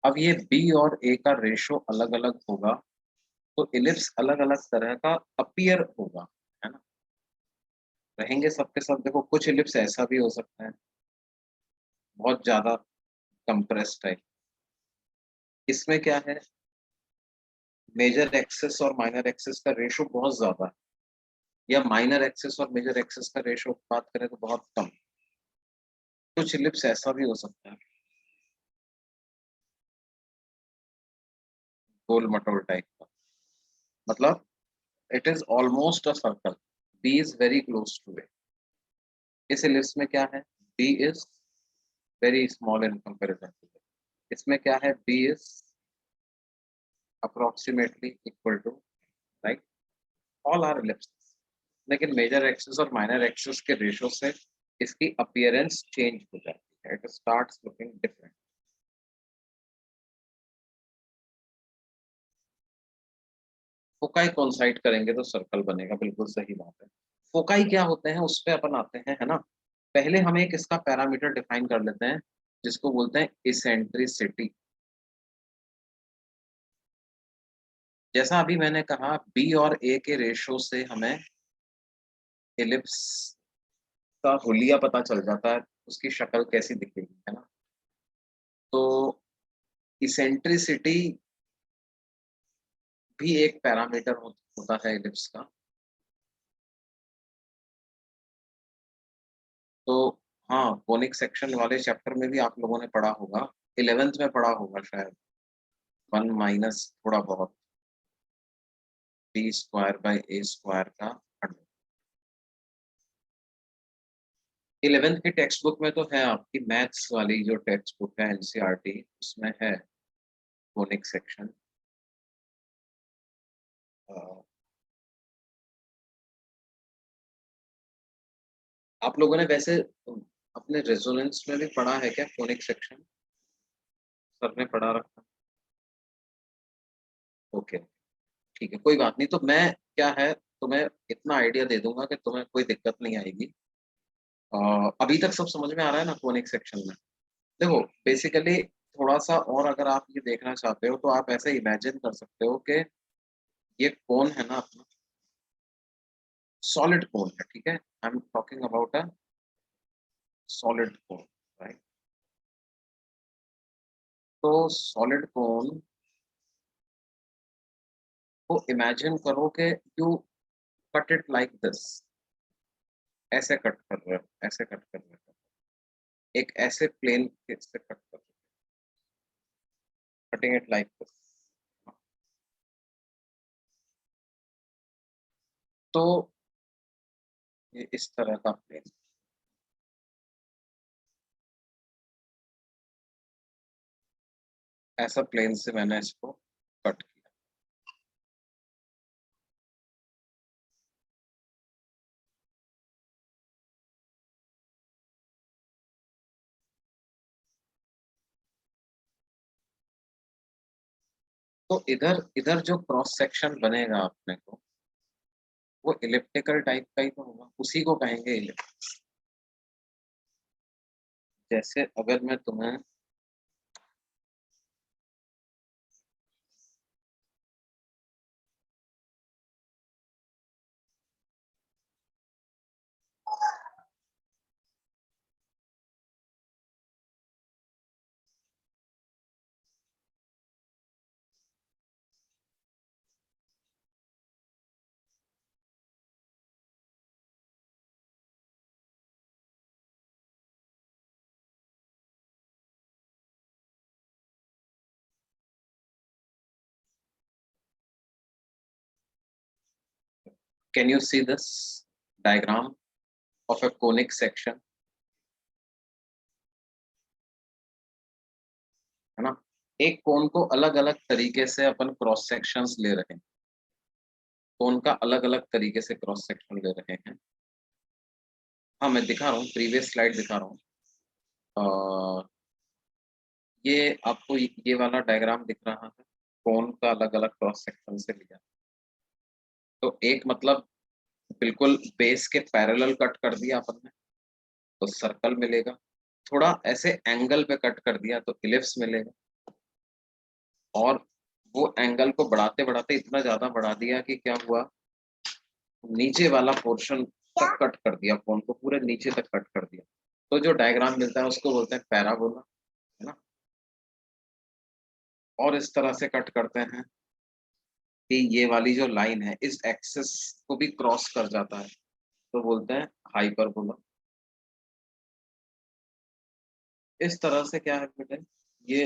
अब ये बी और ए का रेशो अलग अलग होगा, तो इलिप्स अलग अलग तरह का अपीयर होगा, है ना। रहेंगे सबके सब, देखो कुछ इलिप्स ऐसा भी हो सकता है बहुत ज्यादा कंप्रेस्ड टाइप। इसमें क्या है, मेजर एक्सिस और माइनर एक्सिस का रेशो बहुत ज्यादा है, या माइनर एक्सिस और मेजर एक्सिस का रेशो बात करें तो बहुत कम। कुछ इलिप्स ऐसा भी हो सकता है गोल मटोल टाइप का, मतलब it is almost a circle, B is very close to it. इस इलिप्स में क्या है, B is very small in comparison to it. इसमें क्या है, B is approximately equal to, right, all are ellipses. लेकिन मेजर एक्सिस और minor axis के रेशो से इसकी अपीयरेंस चेंज हो जाती है, it starts looking different. Foci coincide करेंगे तो सर्कल बनेगा, बिल्कुल सही बात है। फोकाई क्या होते हैं उस पे अपन आते हैं, है ना। पहले हम एक इसका पैरामीटर डिफाइन कर लेते हैं, जिसको बोलते हैं इसेंट्रिसिटी। जैसा अभी मैंने कहा, बी और ए के रेशो से हमें इलिप्स का हुलिया पता चल जाता है, उसकी शक्ल कैसी दिखेगी, है ना। तो इसेंट्रिसिटी भी एक पैरामीटर होता है इलिप्स का। तो हाँ, कोनिक सेक्शन वाले चैप्टर में भी आप लोगों ने पढ़ा होगा, 11th में पढ़ा होगा शायद, 1 - थोड़ा बहुत b²/a² का 11th की टेक्स्ट बुक में तो है, आपकी मैथ्स वाली जो टेक्स्ट बुक है एनसीईआरटी, उसमें है कोनिक सेक्शन। आप लोगों ने वैसे अपने रेजोनेंस में भी पढ़ा है क्या कोनिक सेक्शन, सर ने पढ़ा रखा? ओके, ठीक है, कोई बात नहीं। तो मैं क्या है, तुम्हें इतना आइडिया दे दूंगा कि तुम्हें कोई दिक्कत नहीं आएगी। अभी तक सब समझ में आ रहा है ना कोनिक सेक्शन में। देखो बेसिकली थोड़ा सा और अगर आप ये देखना चाहते हो तो आप ऐसे इमेजिन कर सकते हो कि ये कोन है ना अपना, सॉलिड कोन है, ठीक है, I am talking about a solid cone, right. तो सॉलिड कोन वो इमेजिन करो कि you cut it like this, ऐसे कट कर रहे हो, ऐसे कट कर रहे हो, एक ऐसे प्लेन से कट कर रहे हो, कटिंग इट लाइक दिस। तो ये इस तरह का प्लेन, ऐसा प्लेन से मैंने इसको कट किया। तो इधर इधर जो क्रॉस सेक्शन बनेगा अपने को, वो इलिप्टिकल टाइप का ही तो होगा, उसी को कहेंगे इलिप्स। जैसे अगर मैं तुम्हें can you see this diagram of A conic section, है ना? एक कोन को अलग अलग तरीके से अपन क्रॉस सेक्शंस ले रहे हैं, कोन का अलग अलग तरीके से क्रॉस सेक्शन ले रहे हैं। हाँ, मैं दिखा रहा हूँ, प्रीवियस स्लाइड दिखा रहा हूँ। ये आपको ये वाला डायग्राम दिख रहा है, कोन का अलग अलग क्रॉस सेक्शन से लिया। तो एक मतलब बिल्कुल बेस के पैरेलल कट कर दिया अपन ने, तो सर्कल मिलेगा। थोड़ा ऐसे एंगल पे कट कर दिया तो इलिप्स मिलेगा। और वो एंगल को बढ़ाते बढ़ाते इतना ज्यादा बढ़ा दिया कि क्या हुआ, नीचे वाला पोर्शन तक कट कर दिया, कोन को पूरे नीचे तक कट कर दिया। तो जो डायग्राम मिलता है उसको बोलते हैं पैराबोला, है ना? और इस तरह से कट करते हैं कि ये वाली जो लाइन है इस एक्सिस को भी क्रॉस कर जाता है, तो बोलते हैं हाइपरबोला। इस तरह से क्या है बेटे, ये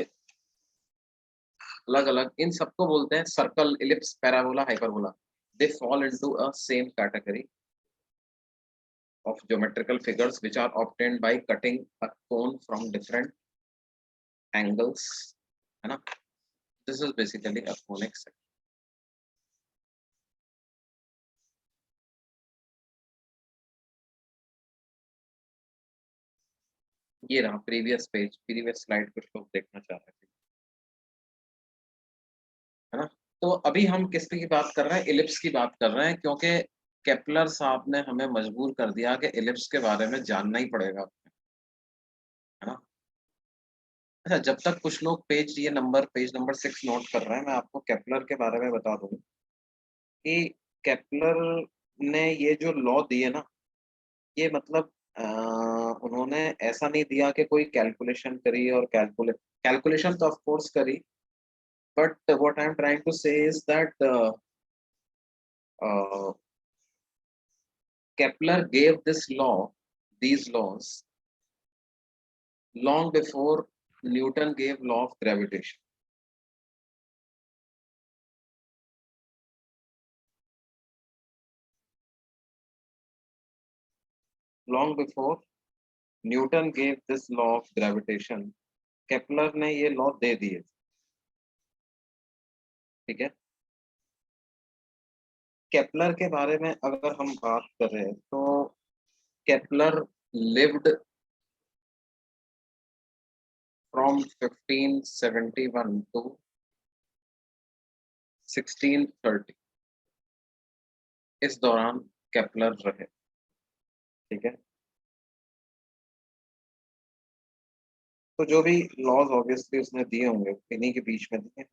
अलग अलग इन सबको बोलते हैं circle, ellipse, parabola, hyperbola. They fall into a same category of geometrical figures which are obtained by cutting a cone from different angles, है ना? This is basically a conic section. ये रहा प्रीवियस पेज, प्रीवियस स्लाइड कुछ लोग देखना चाह रहे थे, है ना? तो अभी हम किसकी बात कर रहे हैं, इलिप्स की बात कर रहे हैं, क्योंकि केपलर साहब ने हमें मजबूर कर दिया कि इलिप्स के बारे में जानना ही पड़ेगा, है ना? अच्छा, जब तक कुछ लोग पेज नंबर 6 नोट कर रहे हैं, मैं आपको केपलर के बारे में बता दूं कि केपलर ने ये जो लॉ दिए ना, ये मतलब उन्होंने ऐसा नहीं दिया कि कोई कैलकुलेशन करी और कैलकुलेशन तो ऑफ कोर्स करी, but what I am trying to say is that Kepler gave this law, these laws long before Newton gave law of gravitation. Long before Newton gave this law of gravitation, Kepler ने ये law दे दिए, ठीक है? Kepler के बारे में अगर हम बात करें तो केपलर लिव्ड from 1571 to 1630, इस दौरान केपलर रहे, ठीक है? तो जो भी लॉज ऑब्वियसली उसने दिए होंगे इन्हीं के बीच में दिए।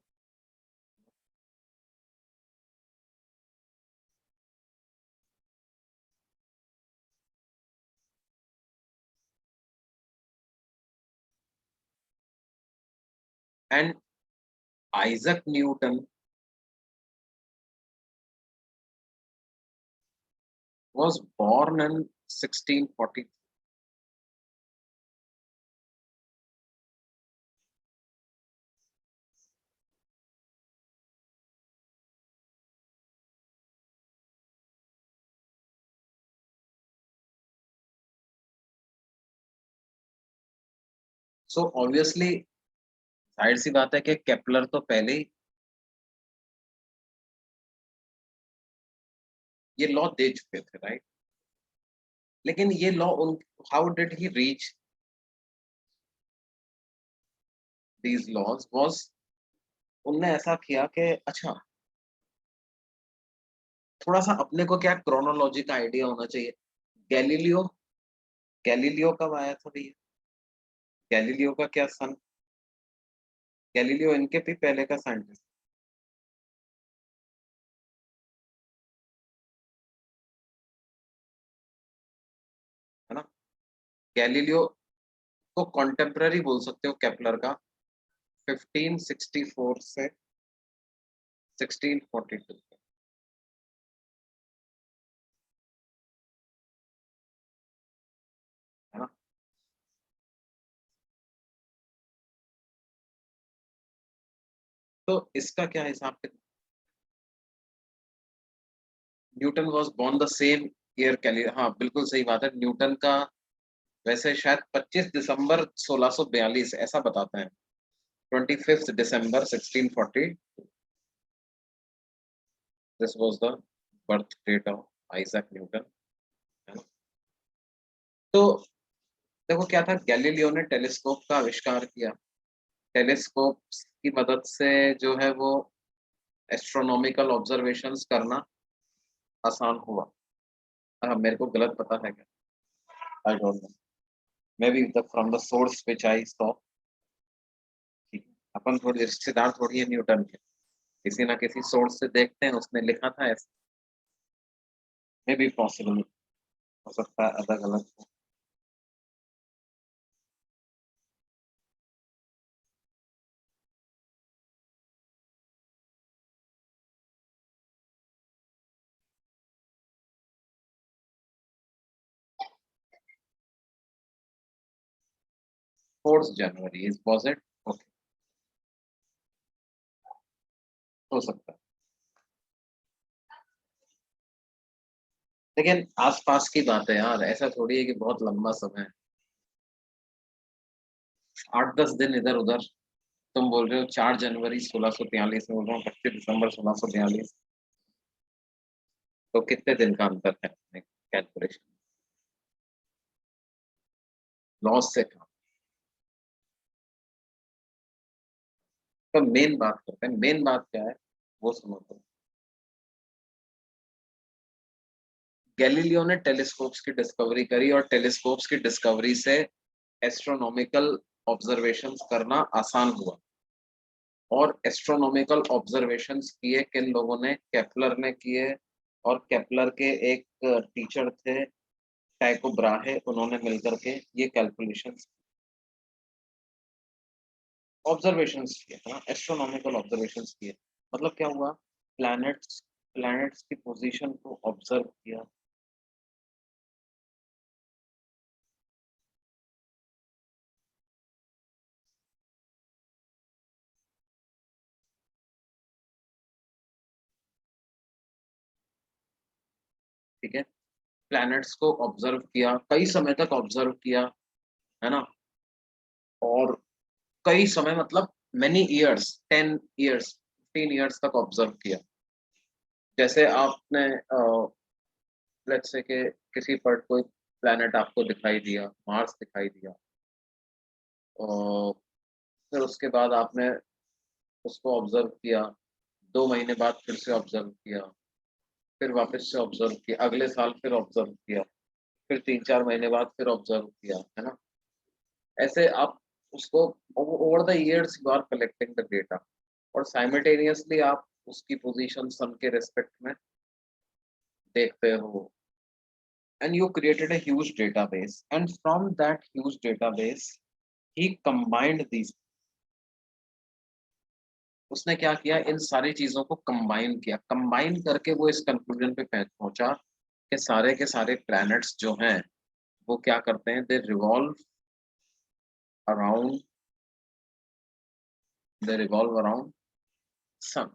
And Isaac Newton was born in 1640. So obviously जाहिर सी बात है कि केपलर तो पहले ही ये लॉ दे चुके थे, राइट? लेकिन ये लॉ उन how did he reach these laws was उनने ऐसा किया कि अच्छा थोड़ा सा अपने को क्या क्रोनोलॉजी का आइडिया होना चाहिए। गैलीलियो गैलीलियो कब आया था भैया? गैलीलियो का क्या सन? गैलीलियो इनके भी पहले का साइंटिस्ट है ना। गैलीलियो को कॉन्टेम्पररी बोल सकते हो केपलर का, 1564 से 1642, है ना। तो इसका क्या हिसाब किताब? Newton was born the same year Kelly, हाँ बिल्कुल सही बात है। न्यूटन का वैसे शायद 25 दिसंबर 1642 ऐसा बताते हैं। 25 दिसंबर 1640 this was the birth date of Isaac Newton, है ना। तो देखो क्या था, गैलीलियो ने टेलीस्कोप का आविष्कार किया। टेलीस्कोप की मदद से जो है वो एस्ट्रोनॉमिकल ऑब्जर्वेशंस करना आसान हुआ। मेरे को गलत पता है क्या? I don't know, maybe the from the source which I saw. अपन थोड़ी रिश्तेदार थोड़ी है न्यूटन के, किसी ना किसी सोर्स से देखते हैं उसने लिखा था ऐसा। मे बी पॉसिबल, हो सकता है अलग अलग हो। Fourth January is was it? Okay, हो सकता है। लेकिन आसपास की बात है यार, ऐसा थोड़ी है कि बहुत लंबा समय है। 8-10 दिन इधर उधर। तुम बोल रहे हो 4 जनवरी 1643, मैं बोल रहा हूँ 25 दिसंबर 1642। तो कितने दिन का अंतर है कैलकुलेशन? लॉस से कम। तो मेन बात करते हैं, मेन बात क्या है वो समझो। तो गैलीलियो ने टेलीस्कोप्स की डिस्कवरी करी और टेलीस्कोप्स की डिस्कवरी से एस्ट्रोनॉमिकल ऑब्जर्वेशंस करना आसान हुआ। और एस्ट्रोनॉमिकल ऑब्जर्वेशंस किए किन लोगों ने? केपलर ने किए। और केपलर के एक टीचर थे टाइको ब्राहे, उन्होंने मिलकर के ये कैलकुलेशंस ऑब्जर्वेशंस किए, है ना, एस्ट्रोनॉमिकल ऑब्जर्वेशंस किए। मतलब क्या हुआ? प्लैनेट्स प्लैनेट्स की पोजीशन को ऑब्जर्व किया। ठीक है, प्लैनेट्स को ऑब्जर्व किया, कई समय तक ऑब्जर्व किया, है ना। और कई समय मतलब मेनी ईयर्स, 10 ईयर्स, 15 ईयर्स तक ऑब्जर्व किया। जैसे आपने लेट्स से कि किसी पर कोई प्लैनेट आपको दिखाई दिया, मार्स दिखाई दिया, और फिर उसके बाद आपने उसको ऑब्जर्व किया, 2 महीने बाद फिर से ऑब्जर्व किया, फिर वापस से ऑब्जर्व किया, अगले साल फिर ऑब्जर्व किया, फिर 3-4 महीने बाद फिर ऑब्जर्व किया, है ना। ऐसे आप उसको over the years you are collecting the data, और साइमल्टेनियसली आप उसकी पोजीशन सन के रेस्पेक्ट में देखते हो। And you created a huge database, and from that huge database he combined these, उसने क्या किया, इन सारी चीजों को कंबाइन किया, कंबाइन करके वो इस कंक्लूजन पे पहुंचा के सारे प्लैनेट्स जो हैं वो क्या करते हैं, around they revolve around sun.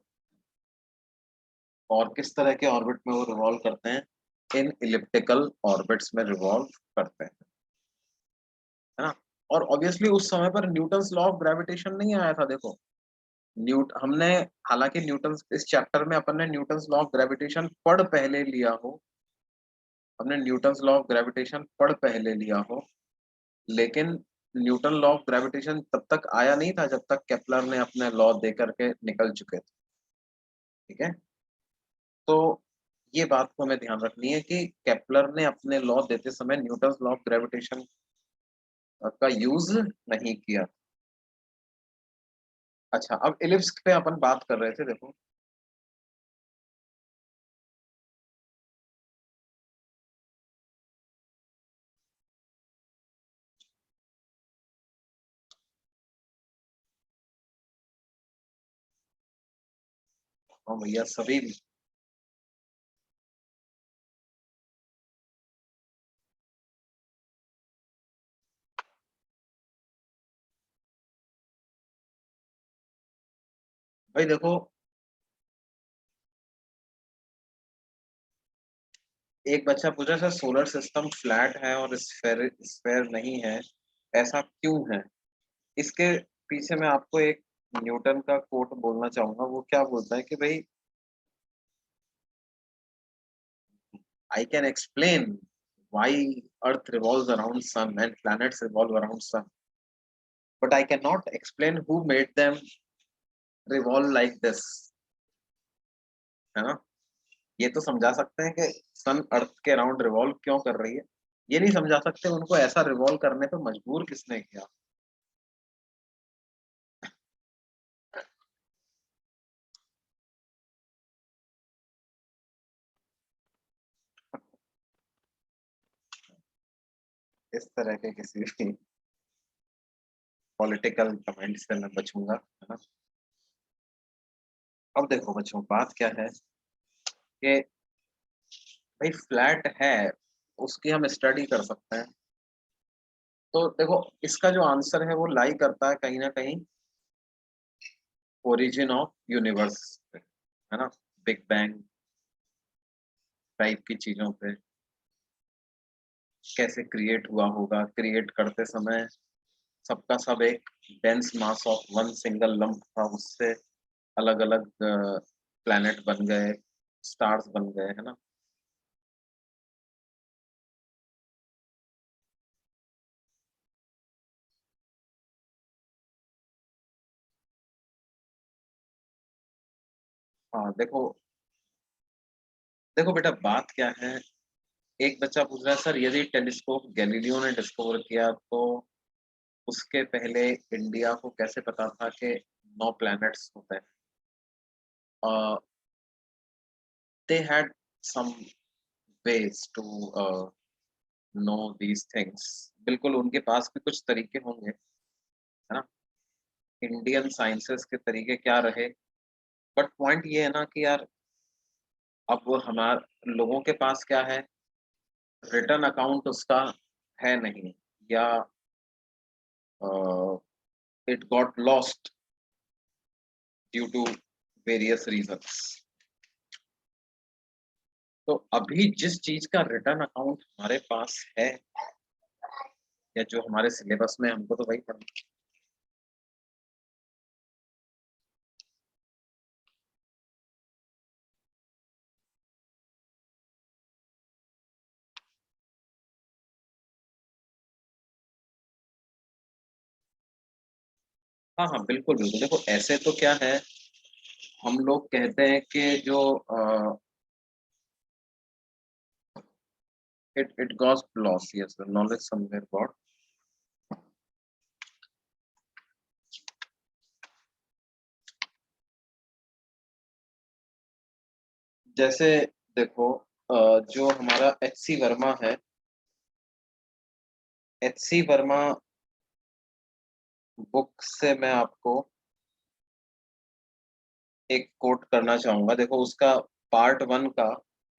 और किस तरह के ऑर्बिट में वो रिवॉल्व करते हैं, इन इलिप्टिकल ऑर्बिट्स में रिवॉल्व करते हैं, है ना। और ऑब्वियसली उस समय पर न्यूटन्स लॉ ऑफ ग्रेविटेशन नहीं आया था। देखो हमने, हालांकि न्यूटन, इस चैप्टर में अपन ने न्यूटन्स लॉ ऑफ ग्रेविटेशन पढ़ पहले लिया हो, हमने न्यूटन्स लॉ ऑफ ग्रेविटेशन पढ़ पहले लिया हो, लेकिन न्यूटन लॉ ऑफ ग्रेविटेशन तब तक आया नहीं था जब तक केपलर ने अपने लॉ दे करके निकल चुके थे। ठीक है, तो ये बात को हमें ध्यान रखनी है कि केपलर ने अपने लॉ देते समय न्यूटन लॉ ऑफ ग्रेविटेशन का यूज नहीं किया। अच्छा, अब इलिप्स पे अपन बात कर रहे थे, देखो हाँ भैया सभी। भाई देखो, एक बच्चा पूछा सर सोलर सिस्टम फ्लैट है और स्फेयर स्फेयर नहीं है, ऐसा क्यों है? इसके पीछे मैं आपको एक न्यूटन का कोट बोलना चाहूंगा। वो क्या बोलता है कि भाई, I can explain why earth revolves around sun and planets revolve around sun, but I can not explain who made them revolve like this, है ना। ये तो समझा सकते हैं कि सन अर्थ के अराउंड रिवॉल्व क्यों कर रही है, ये नहीं समझा सकते उनको ऐसा रिवॉल्व करने पे मजबूर किसने किया। इस तरह के किसी भी पॉलिटिकल कमेंट से मैं बचूंगा, है ना। अब देखो बच्चों, बात क्या है कि भाई फ्लैट है, उसकी हम स्टडी कर सकते हैं। तो देखो, इसका जो आंसर है वो लाई करता है कहीं ना कहीं ओरिजिन ऑफ यूनिवर्स पे, है ना, बिग बैंग टाइप की चीजों पे, कैसे क्रिएट हुआ होगा, क्रिएट करते समय सबका सब एक dense mass of one single lump था, उससे अलग अलग प्लैनेट बन गए, स्टार्स बन गए, है ना। हाँ देखो, देखो बेटा बात क्या है, एक बच्चा पूछ रहा है सर यदि टेलीस्कोप गैलीलियो ने डिस्कवर किया तो उसके पहले इंडिया को कैसे पता था कि 9 प्लैनेट्स होते हैं? They had some ways to know these things, बिल्कुल उनके पास भी कुछ तरीके होंगे, है ना। इंडियन साइंसेस के तरीके क्या रहे, बट पॉइंट ये है ना कि यार, अब वो हमारे लोगों के पास क्या है, रिटर्न अकाउंट उसका है नहीं, या it got lost due to various reasons. तो अभी जिस चीज का रिटर्न अकाउंट हमारे पास है, या जो हमारे सिलेबस में हमको तो वही पढ़ना। हाँ हाँ बिल्कुल बिल्कुल, देखो ऐसे तो क्या है, हम लोग कहते हैं कि जो it got loss, yes knowledge somewhere got. जैसे देखो, जो हमारा एच सी वर्मा है, एच सी वर्मा बुक से मैं आपको एक कोट करना चाहूंगा। देखो उसका पार्ट 1 का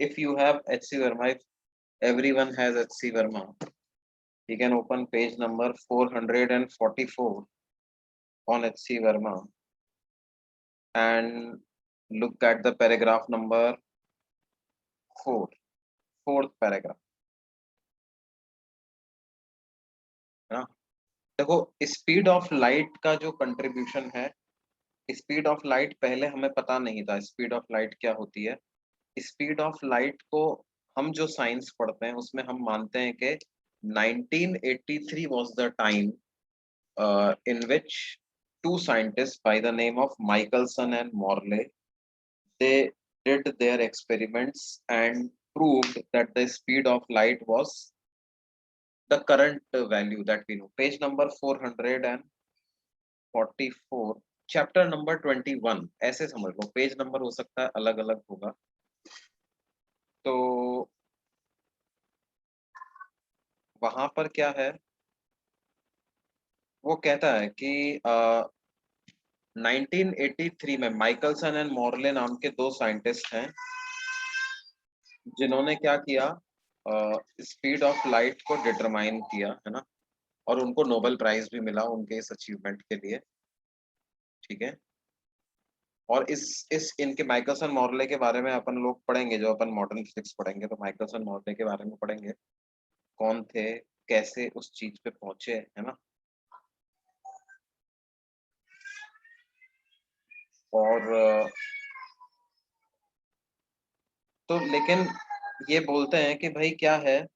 if you have HC Verma, if everyone has HC Verma, you can open page number 444 on HC Verma and look at the paragraph number 4, fourth paragraph, है ना? देखो स्पीड ऑफ लाइट का जो कंट्रीब्यूशन है, speed of light पहले हमें पता नहीं था स्पीड ऑफ लाइट क्या होती है। स्पीड ऑफ लाइट को हम जो साइंस पढ़ते हैं उसमें हम मानते हैं कि 1983 was the time in which two scientists by the name of Michelson and Morley, they did their experiments and proved that the speed of light was the current value that we know. Page number 444, chapter number 21, ऐसे समझ लो, page number हो सकता है अलग अलग होगा। तो वहां पर क्या है, वो कहता है कि 1983 में माइकलसन एंड मॉर्ले नाम के दो साइंटिस्ट हैं जिन्होंने क्या किया, स्पीड ऑफ लाइट को डिटरमाइन किया, है ना, और उनको नोबेल प्राइज भी मिला उनके इस अचीवमेंट के लिए, ठीक है। और इस इनके माइकलसन मॉर्ले के बारे में अपन लोग पढ़ेंगे, जो अपन मॉडर्न फिजिक्स पढ़ेंगे तो माइकलसन मॉर्ले के बारे में पढ़ेंगे, कौन थे, कैसे उस चीज पे पहुंचे, है ना। और तो लेकिन ये बोलते हैं कि भाई क्या है,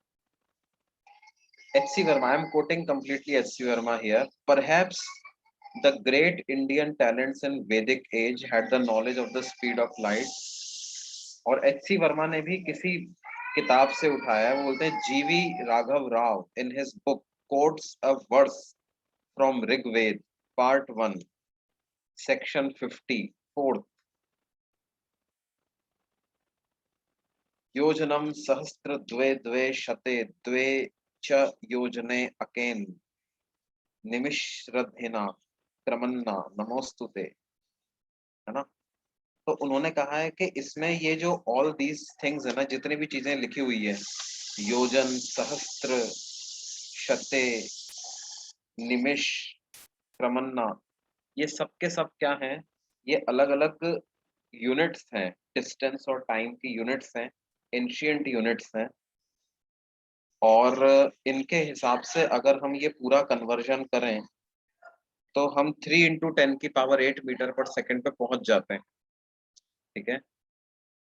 HC Verma, I am quoting completely HC Verma here, perhaps the great Indian talents in Vedic age had the knowledge of the speed of light। और HC वर्मा ने भी किसी किताब से उठाया, वो बोलते हैं GV Raghav Rao in his book quotes a verse from Rigved part 1 section 54, योजनम सहस्त्र द्वे द्वे शते द्वे च योजने अकेन निमिषरधिना क्रमन्ना नमोस्तुते, है ना। तो उन्होंने कहा है कि इसमें ये जो ऑल दीज थिंग्स है ना, जितनी भी चीजें लिखी हुई है, योजन, सहस्त्र, शते, निमिष, क्रमन्ना, ये सब के सब क्या हैं, ये अलग अलग यूनिट्स हैं, डिस्टेंस और टाइम की यूनिट्स हैं, एंशिएंट यूनिट्स हैं। और इनके हिसाब से अगर हम ये पूरा कन्वर्जन करें तो हम 3 इंटू 10 की पावर 8 मीटर पर सेकंड पे पहुंच जाते हैं, ठीक है।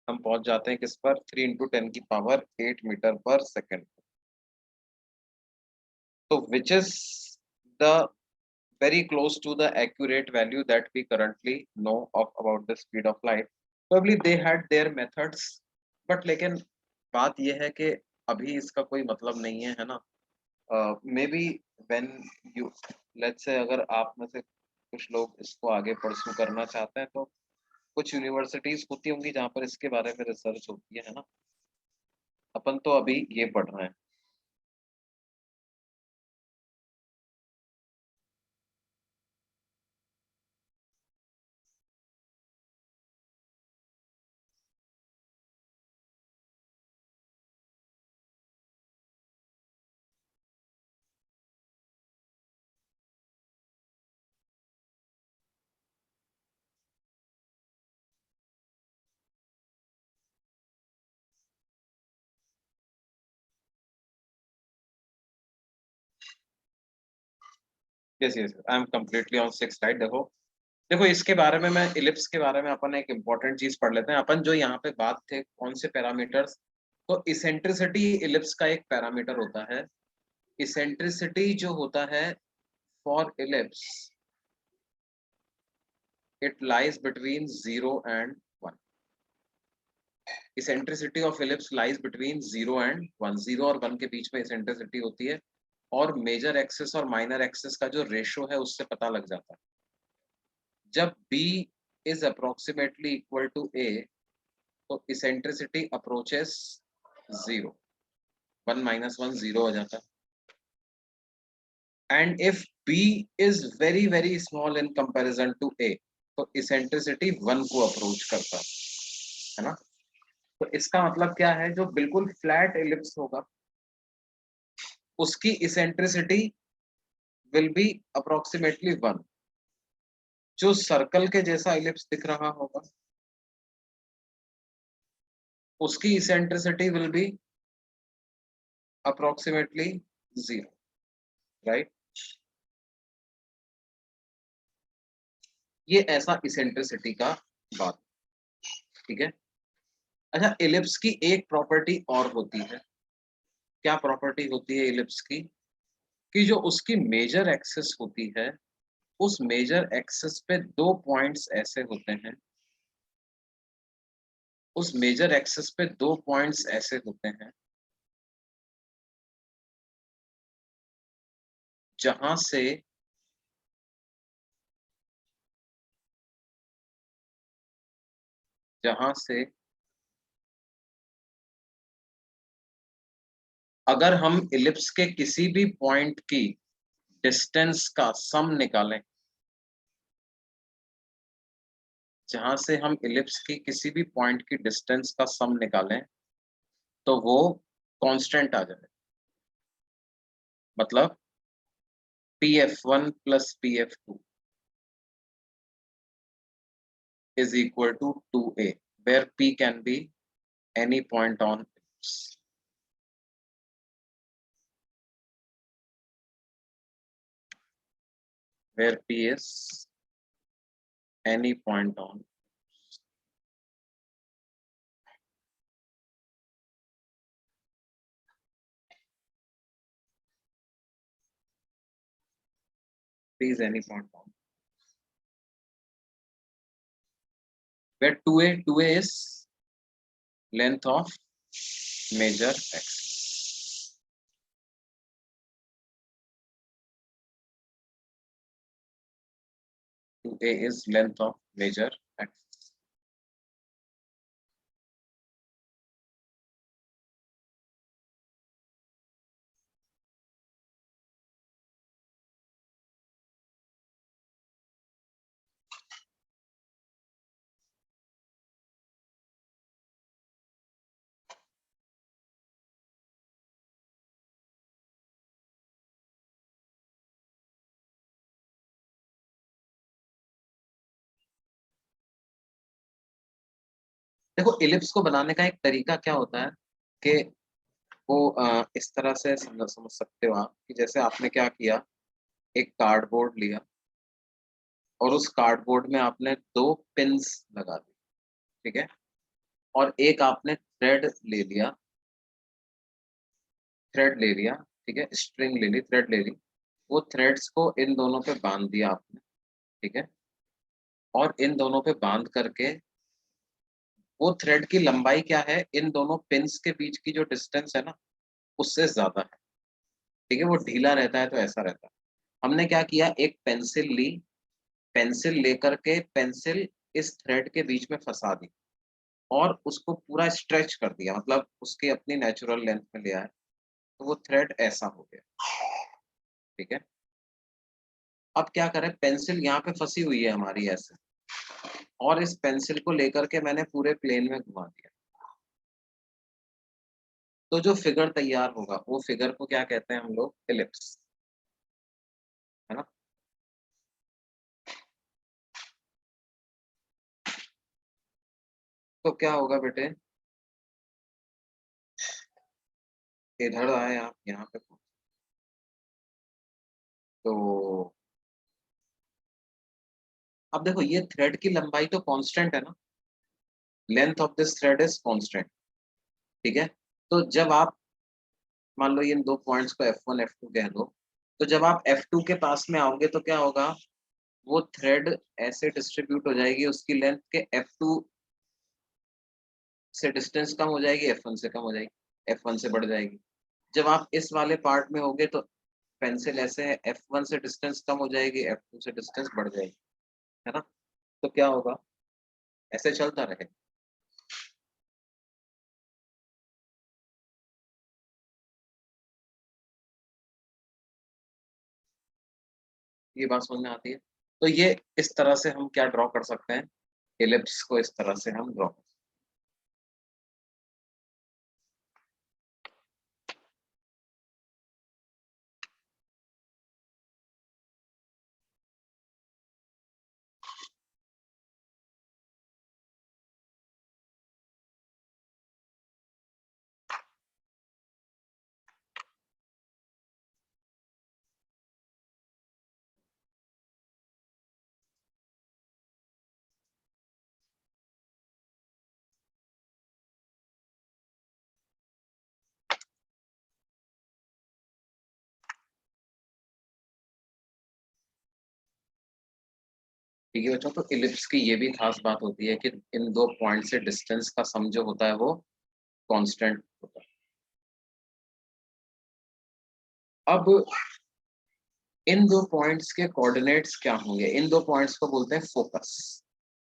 हम पहुंच जाते हैं किस पर, 3 इंटू 10 की पावर 8 मीटर पर सेकंड। तो which is the very close to the accurate value that we currently know of about the speed of light। Probably they had their methods, but लेकिन बात यह है कि अभी इसका कोई मतलब नहीं है, है ना। May be when you, let's say अगर आप में से कुछ लोग इसको आगे परस्यू करना चाहते हैं तो कुछ यूनिवर्सिटीज होती होंगी जहाँ पर इसके बारे में रिसर्च होती है ना। अपन तो अभी ये पढ़ रहे हैं। Yes yes, I am completely on 6 right. देखो देखो इसके बारे में, मैं इलिप्स के बारे में अपन एक इम्पोर्टेंट चीज पढ़ लेते हैं। अपन जो यहाँ पे बात थे कौन से पैरामीटर्स, तो इसेंट्रिसिटी इलिप्स का एक पैरामीटर होता है। इसेंट्रिसिटी जो होता है for ellipse, it lies between 0 and 1। Eccentricity of ellipse lies between 0 and 1। 0 और 1 के बीच में इसेंट्रिसिटी होती है, और मेजर एक्सिस और माइनर एक्सिस का जो रेशो है उससे पता लग जाता है। जब b is approximately equal to a, तो इसेंट्रिसिटी अप्रोचेस 0, 1 माइनस 1 0 हो जाता है। And if b is very very small in comparison to a, तो इसेंट्रिसिटी 1 को अप्रोच करता है ना। तो इसका मतलब क्या है, जो बिल्कुल फ्लैट एलिप्स होगा उसकी इसेंट्रिसिटी विल बी अप्रोक्सीमेटली 1। जो सर्कल के जैसा एलिप्स दिख रहा होगा उसकी eccentricity will be approximately 0, right. ये ऐसा इसेंट्रिसिटी का बात, ठीक है। अच्छा, एलिप्स की एक प्रॉपर्टी और होती है। क्या प्रॉपर्टी होती है एलिप्स की? कि जो उसकी मेजर एक्सिस होती है, उस मेजर एक्सिस पे दो पॉइंट्स ऐसे होते हैं, उस मेजर एक्सिस पे दो पॉइंट्स ऐसे होते हैं जहां से जहां से अगर हम इलिप्स के किसी भी पॉइंट की डिस्टेंस का सम निकालें, जहां से हम इलिप्स की किसी भी पॉइंट की डिस्टेंस का सम निकालें तो वो कांस्टेंट आ जाए। मतलब pf1 plus pf2 is equal to 2a, where p can be any point on ellipse, where p is any point on। p is any point on, where 2a is length of major axis, 2a is length of major axis। देखो, ellipse को बनाने का एक तरीका क्या होता है कि वो इस तरह से समझ सकते हो आप, कि जैसे आपने क्या किया, एक कार्डबोर्ड लिया और उस कार्डबोर्ड में आपने दो पिन्स लगा दी, ठीक है। और एक आपने थ्रेड ले लिया, ठीक है, स्ट्रिंग ले ली, थ्रेड ले ली। वो थ्रेड्स को इन दोनों पे बांध दिया आपने, ठीक है। और इन दोनों पे बांध करके वो थ्रेड की लंबाई क्या है, इन दोनों पिन्स के बीच की जो डिस्टेंस है ना, उससे ज्यादा है, ठीक है। वो ढीला रहता है तो ऐसा रहता है। हमने क्या किया, एक पेंसिल ली, पेंसिल लेकर के पेंसिल इस थ्रेड के बीच में फंसा दी और उसको पूरा स्ट्रेच कर दिया, मतलब उसकी अपनी नेचुरल लेंथ में ले आए, तो वो थ्रेड ऐसा हो गया, ठीक है। अब क्या करें, पेंसिल यहाँ पे फंसी हुई है हमारी ऐसे, और इस पेंसिल को लेकर के मैंने पूरे प्लेन में घुमा दिया, तो जो फिगर तैयार होगा वो फिगर को क्या कहते हैं हम लोग, एलिप्स, है ना। तो क्या होगा बेटे, इधर आए आप यहाँ पे, तो अब देखो ये थ्रेड की लंबाई तो कांस्टेंट है ना, length of this thread is constant, ठीक है। तो जब आप मान लो इन दो पॉइंट्स को F1 F2 कह दो, तो जब आप F2 के पास में आओगे तो क्या होगा, वो थ्रेड ऐसे डिस्ट्रीब्यूट हो जाएगी, उसकी लेंथ के F2 से डिस्टेंस कम हो जाएगी, F1 से कम हो जाएगी, F1 से बढ़ जाएगी। जब आप इस वाले पार्ट में होगे तो पेंसिल ऐसे है, F1 से डिस्टेंस कम हो जाएगी, F2 से डिस्टेंस बढ़ जाएगी, है ना। तो क्या होगा, ऐसे चलता रहेगा। ये बात समझ में आती है। तो ये इस तरह से हम क्या ड्रॉ कर सकते हैं, एलिप्स को इस तरह से हम ड्रॉ ठीक है बच्चों, तो इलिप्स की ये भी खास बात होती है कि इन दो पॉइंट से डिस्टेंस का सम जो होता है वो कांस्टेंट होता है। अब इन दो पॉइंट्स के कोऑर्डिनेट्स क्या होंगे? इन दो पॉइंट्स को बोलते हैं focus.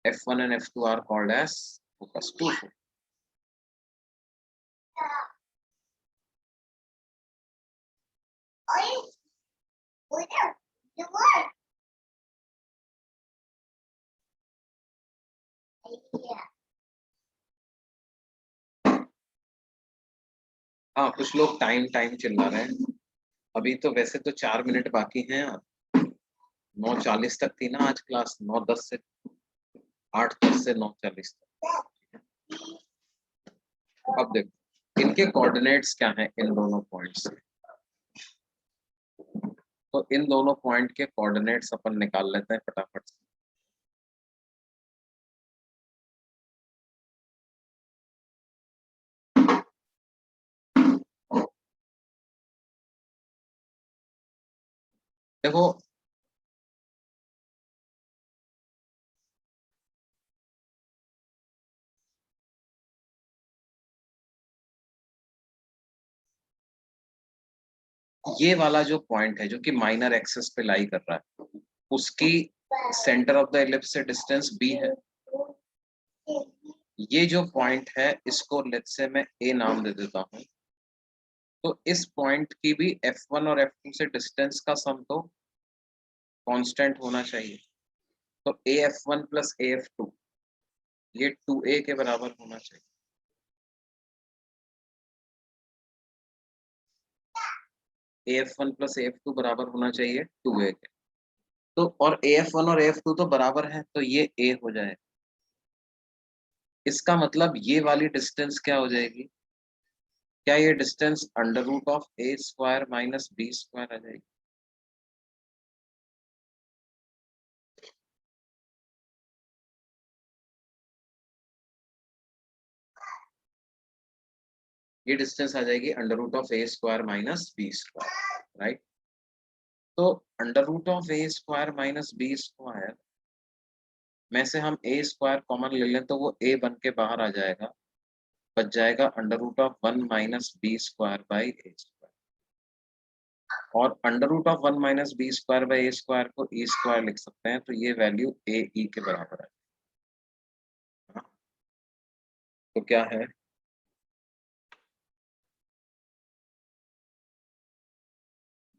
F1 and F2 are called as focus 2. हाँ, कुछ लोग टाइम टाइम चिल्ला रहे हैं। अभी तो वैसे तो 4 मिनट बाकी हैं। 9:40 तक थी ना आज क्लास, 9:10 से 8:10 से 9:40 तक। अब देखो इनके कोऑर्डिनेट्स क्या हैं इन दोनों पॉइंट्स के। तो इन दोनों पॉइंट के कोऑर्डिनेट्स अपन निकाल लेते हैं फटाफट से। देखो ये वाला जो पॉइंट है जो कि माइनर एक्सिस पे लाई कर रहा है, उसकी सेंटर ऑफ द इलिप्स से डिस्टेंस b है। ये जो पॉइंट है इसको लेट्स से मैं a नाम दे देता हूँ। तो इस पॉइंट की भी f1 और f2 से डिस्टेंस का सम तो कांस्टेंट होना चाहिए। तो af1 प्लस af2 ये 2a के बराबर होना चाहिए। af1 प्लस af2 बराबर होना चाहिए 2a के। तो और af1 और af2 तो बराबर है, तो ये a हो जाए। इसका मतलब ये वाली डिस्टेंस क्या हो जाएगी? क्या ये distance under root of a square minus b square आ जाएगी? ये डिस्टेंस आ जाएगी under root of a square minus b square, right. तो under root of a square minus b square में से हम a स्क्वायर कॉमन ले लें तो वो a बन के बाहर आ जाएगा, बच जाएगा under root of 1 minus B square by A square. और under root of 1 minus B square by A square को ई स्क्वायर लिख सकते हैं, तो ये वैल्यू ए ई के बराबर है। तो क्या है?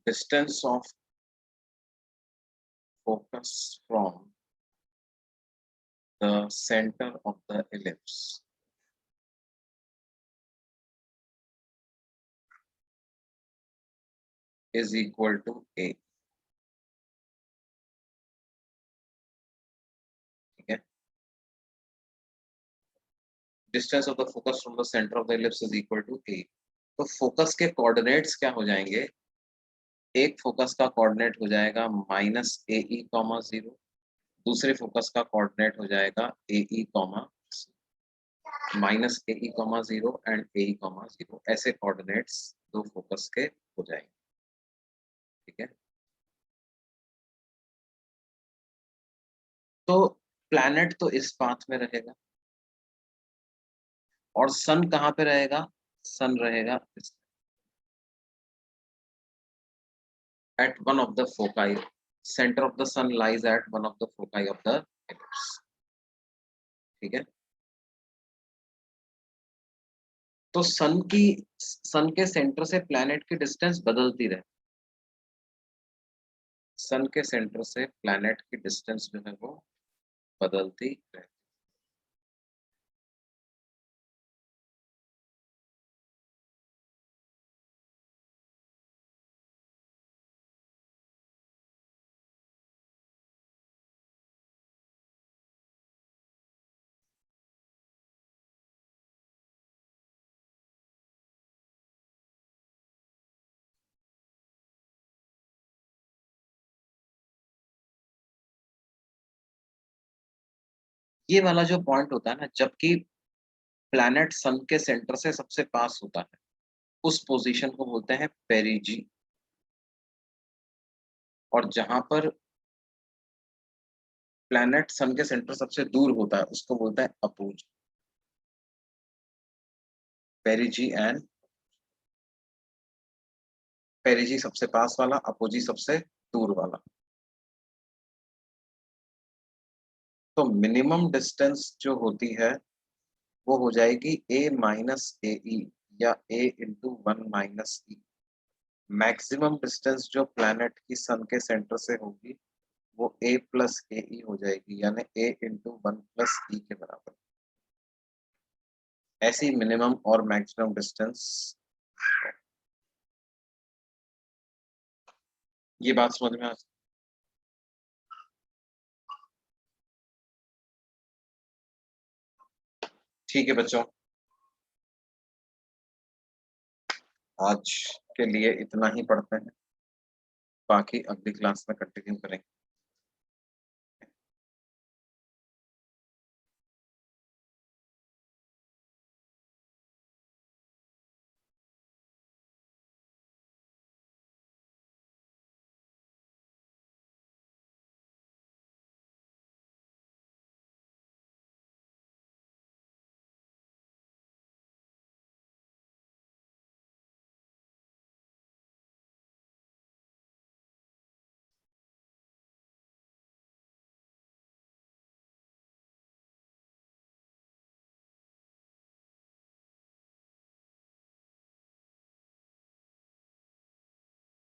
Distance of focus from the centre of the ellipse is equal to a। ठीक है, distance of the focus from the centre of the ellipse is equal to a। तो फोकस के कोऑर्डिनेट्स क्या हो जाएंगे? एक फोकस का कोऑर्डिनेट हो जाएगा माइनस ए ई कॉमा 0, दूसरे फोकस का कोऑर्डिनेट हो जाएगा A E comma minus A E comma 0 and A E comma 0। ऐसे कोऑर्डिनेट्स दो फोकस के हो जाएंगे। ठीक है, तो प्लैनेट तो इस पाथ में रहेगा और सन कहाँ पे रहेगा? सन रहेगा at one of the foci। center of the sun lies at one of the foci of the ellipse। ठीक है, तो सन के सेंटर से प्लैनेट की डिस्टेंस बदलती रहे। सन के सेंटर से प्लैनेट की डिस्टेंस जो है वो बदलती रहे। ये वाला जो पॉइंट होता है ना, जबकि प्लैनेट सन के सेंटर से सबसे पास होता है, उस पोजीशन को बोलते हैं पेरिजी। और जहां पर प्लैनेट सन के सेंटर सबसे दूर होता है उसको बोलते हैं अपोज, पेरिजी एंड पेरिजी सबसे पास वाला, अपोजी सबसे दूर वाला। तो मिनिमम डिस्टेंस जो होती है वो हो जाएगी a माइनस ए ई या a into 1 - e। Maximum distance जो प्लैनेट की सन के सेंटर से होगी वो a प्लस ए ई हो जाएगी, यानी a इंटू 1 + e के बराबर। ऐसी मिनिमम और मैक्सिमम डिस्टेंस, ये बात समझ में आ। ठीक है बच्चों, आज के लिए इतना ही पढ़ते हैं, बाकी अगली क्लास में कंटिन्यू करेंगे।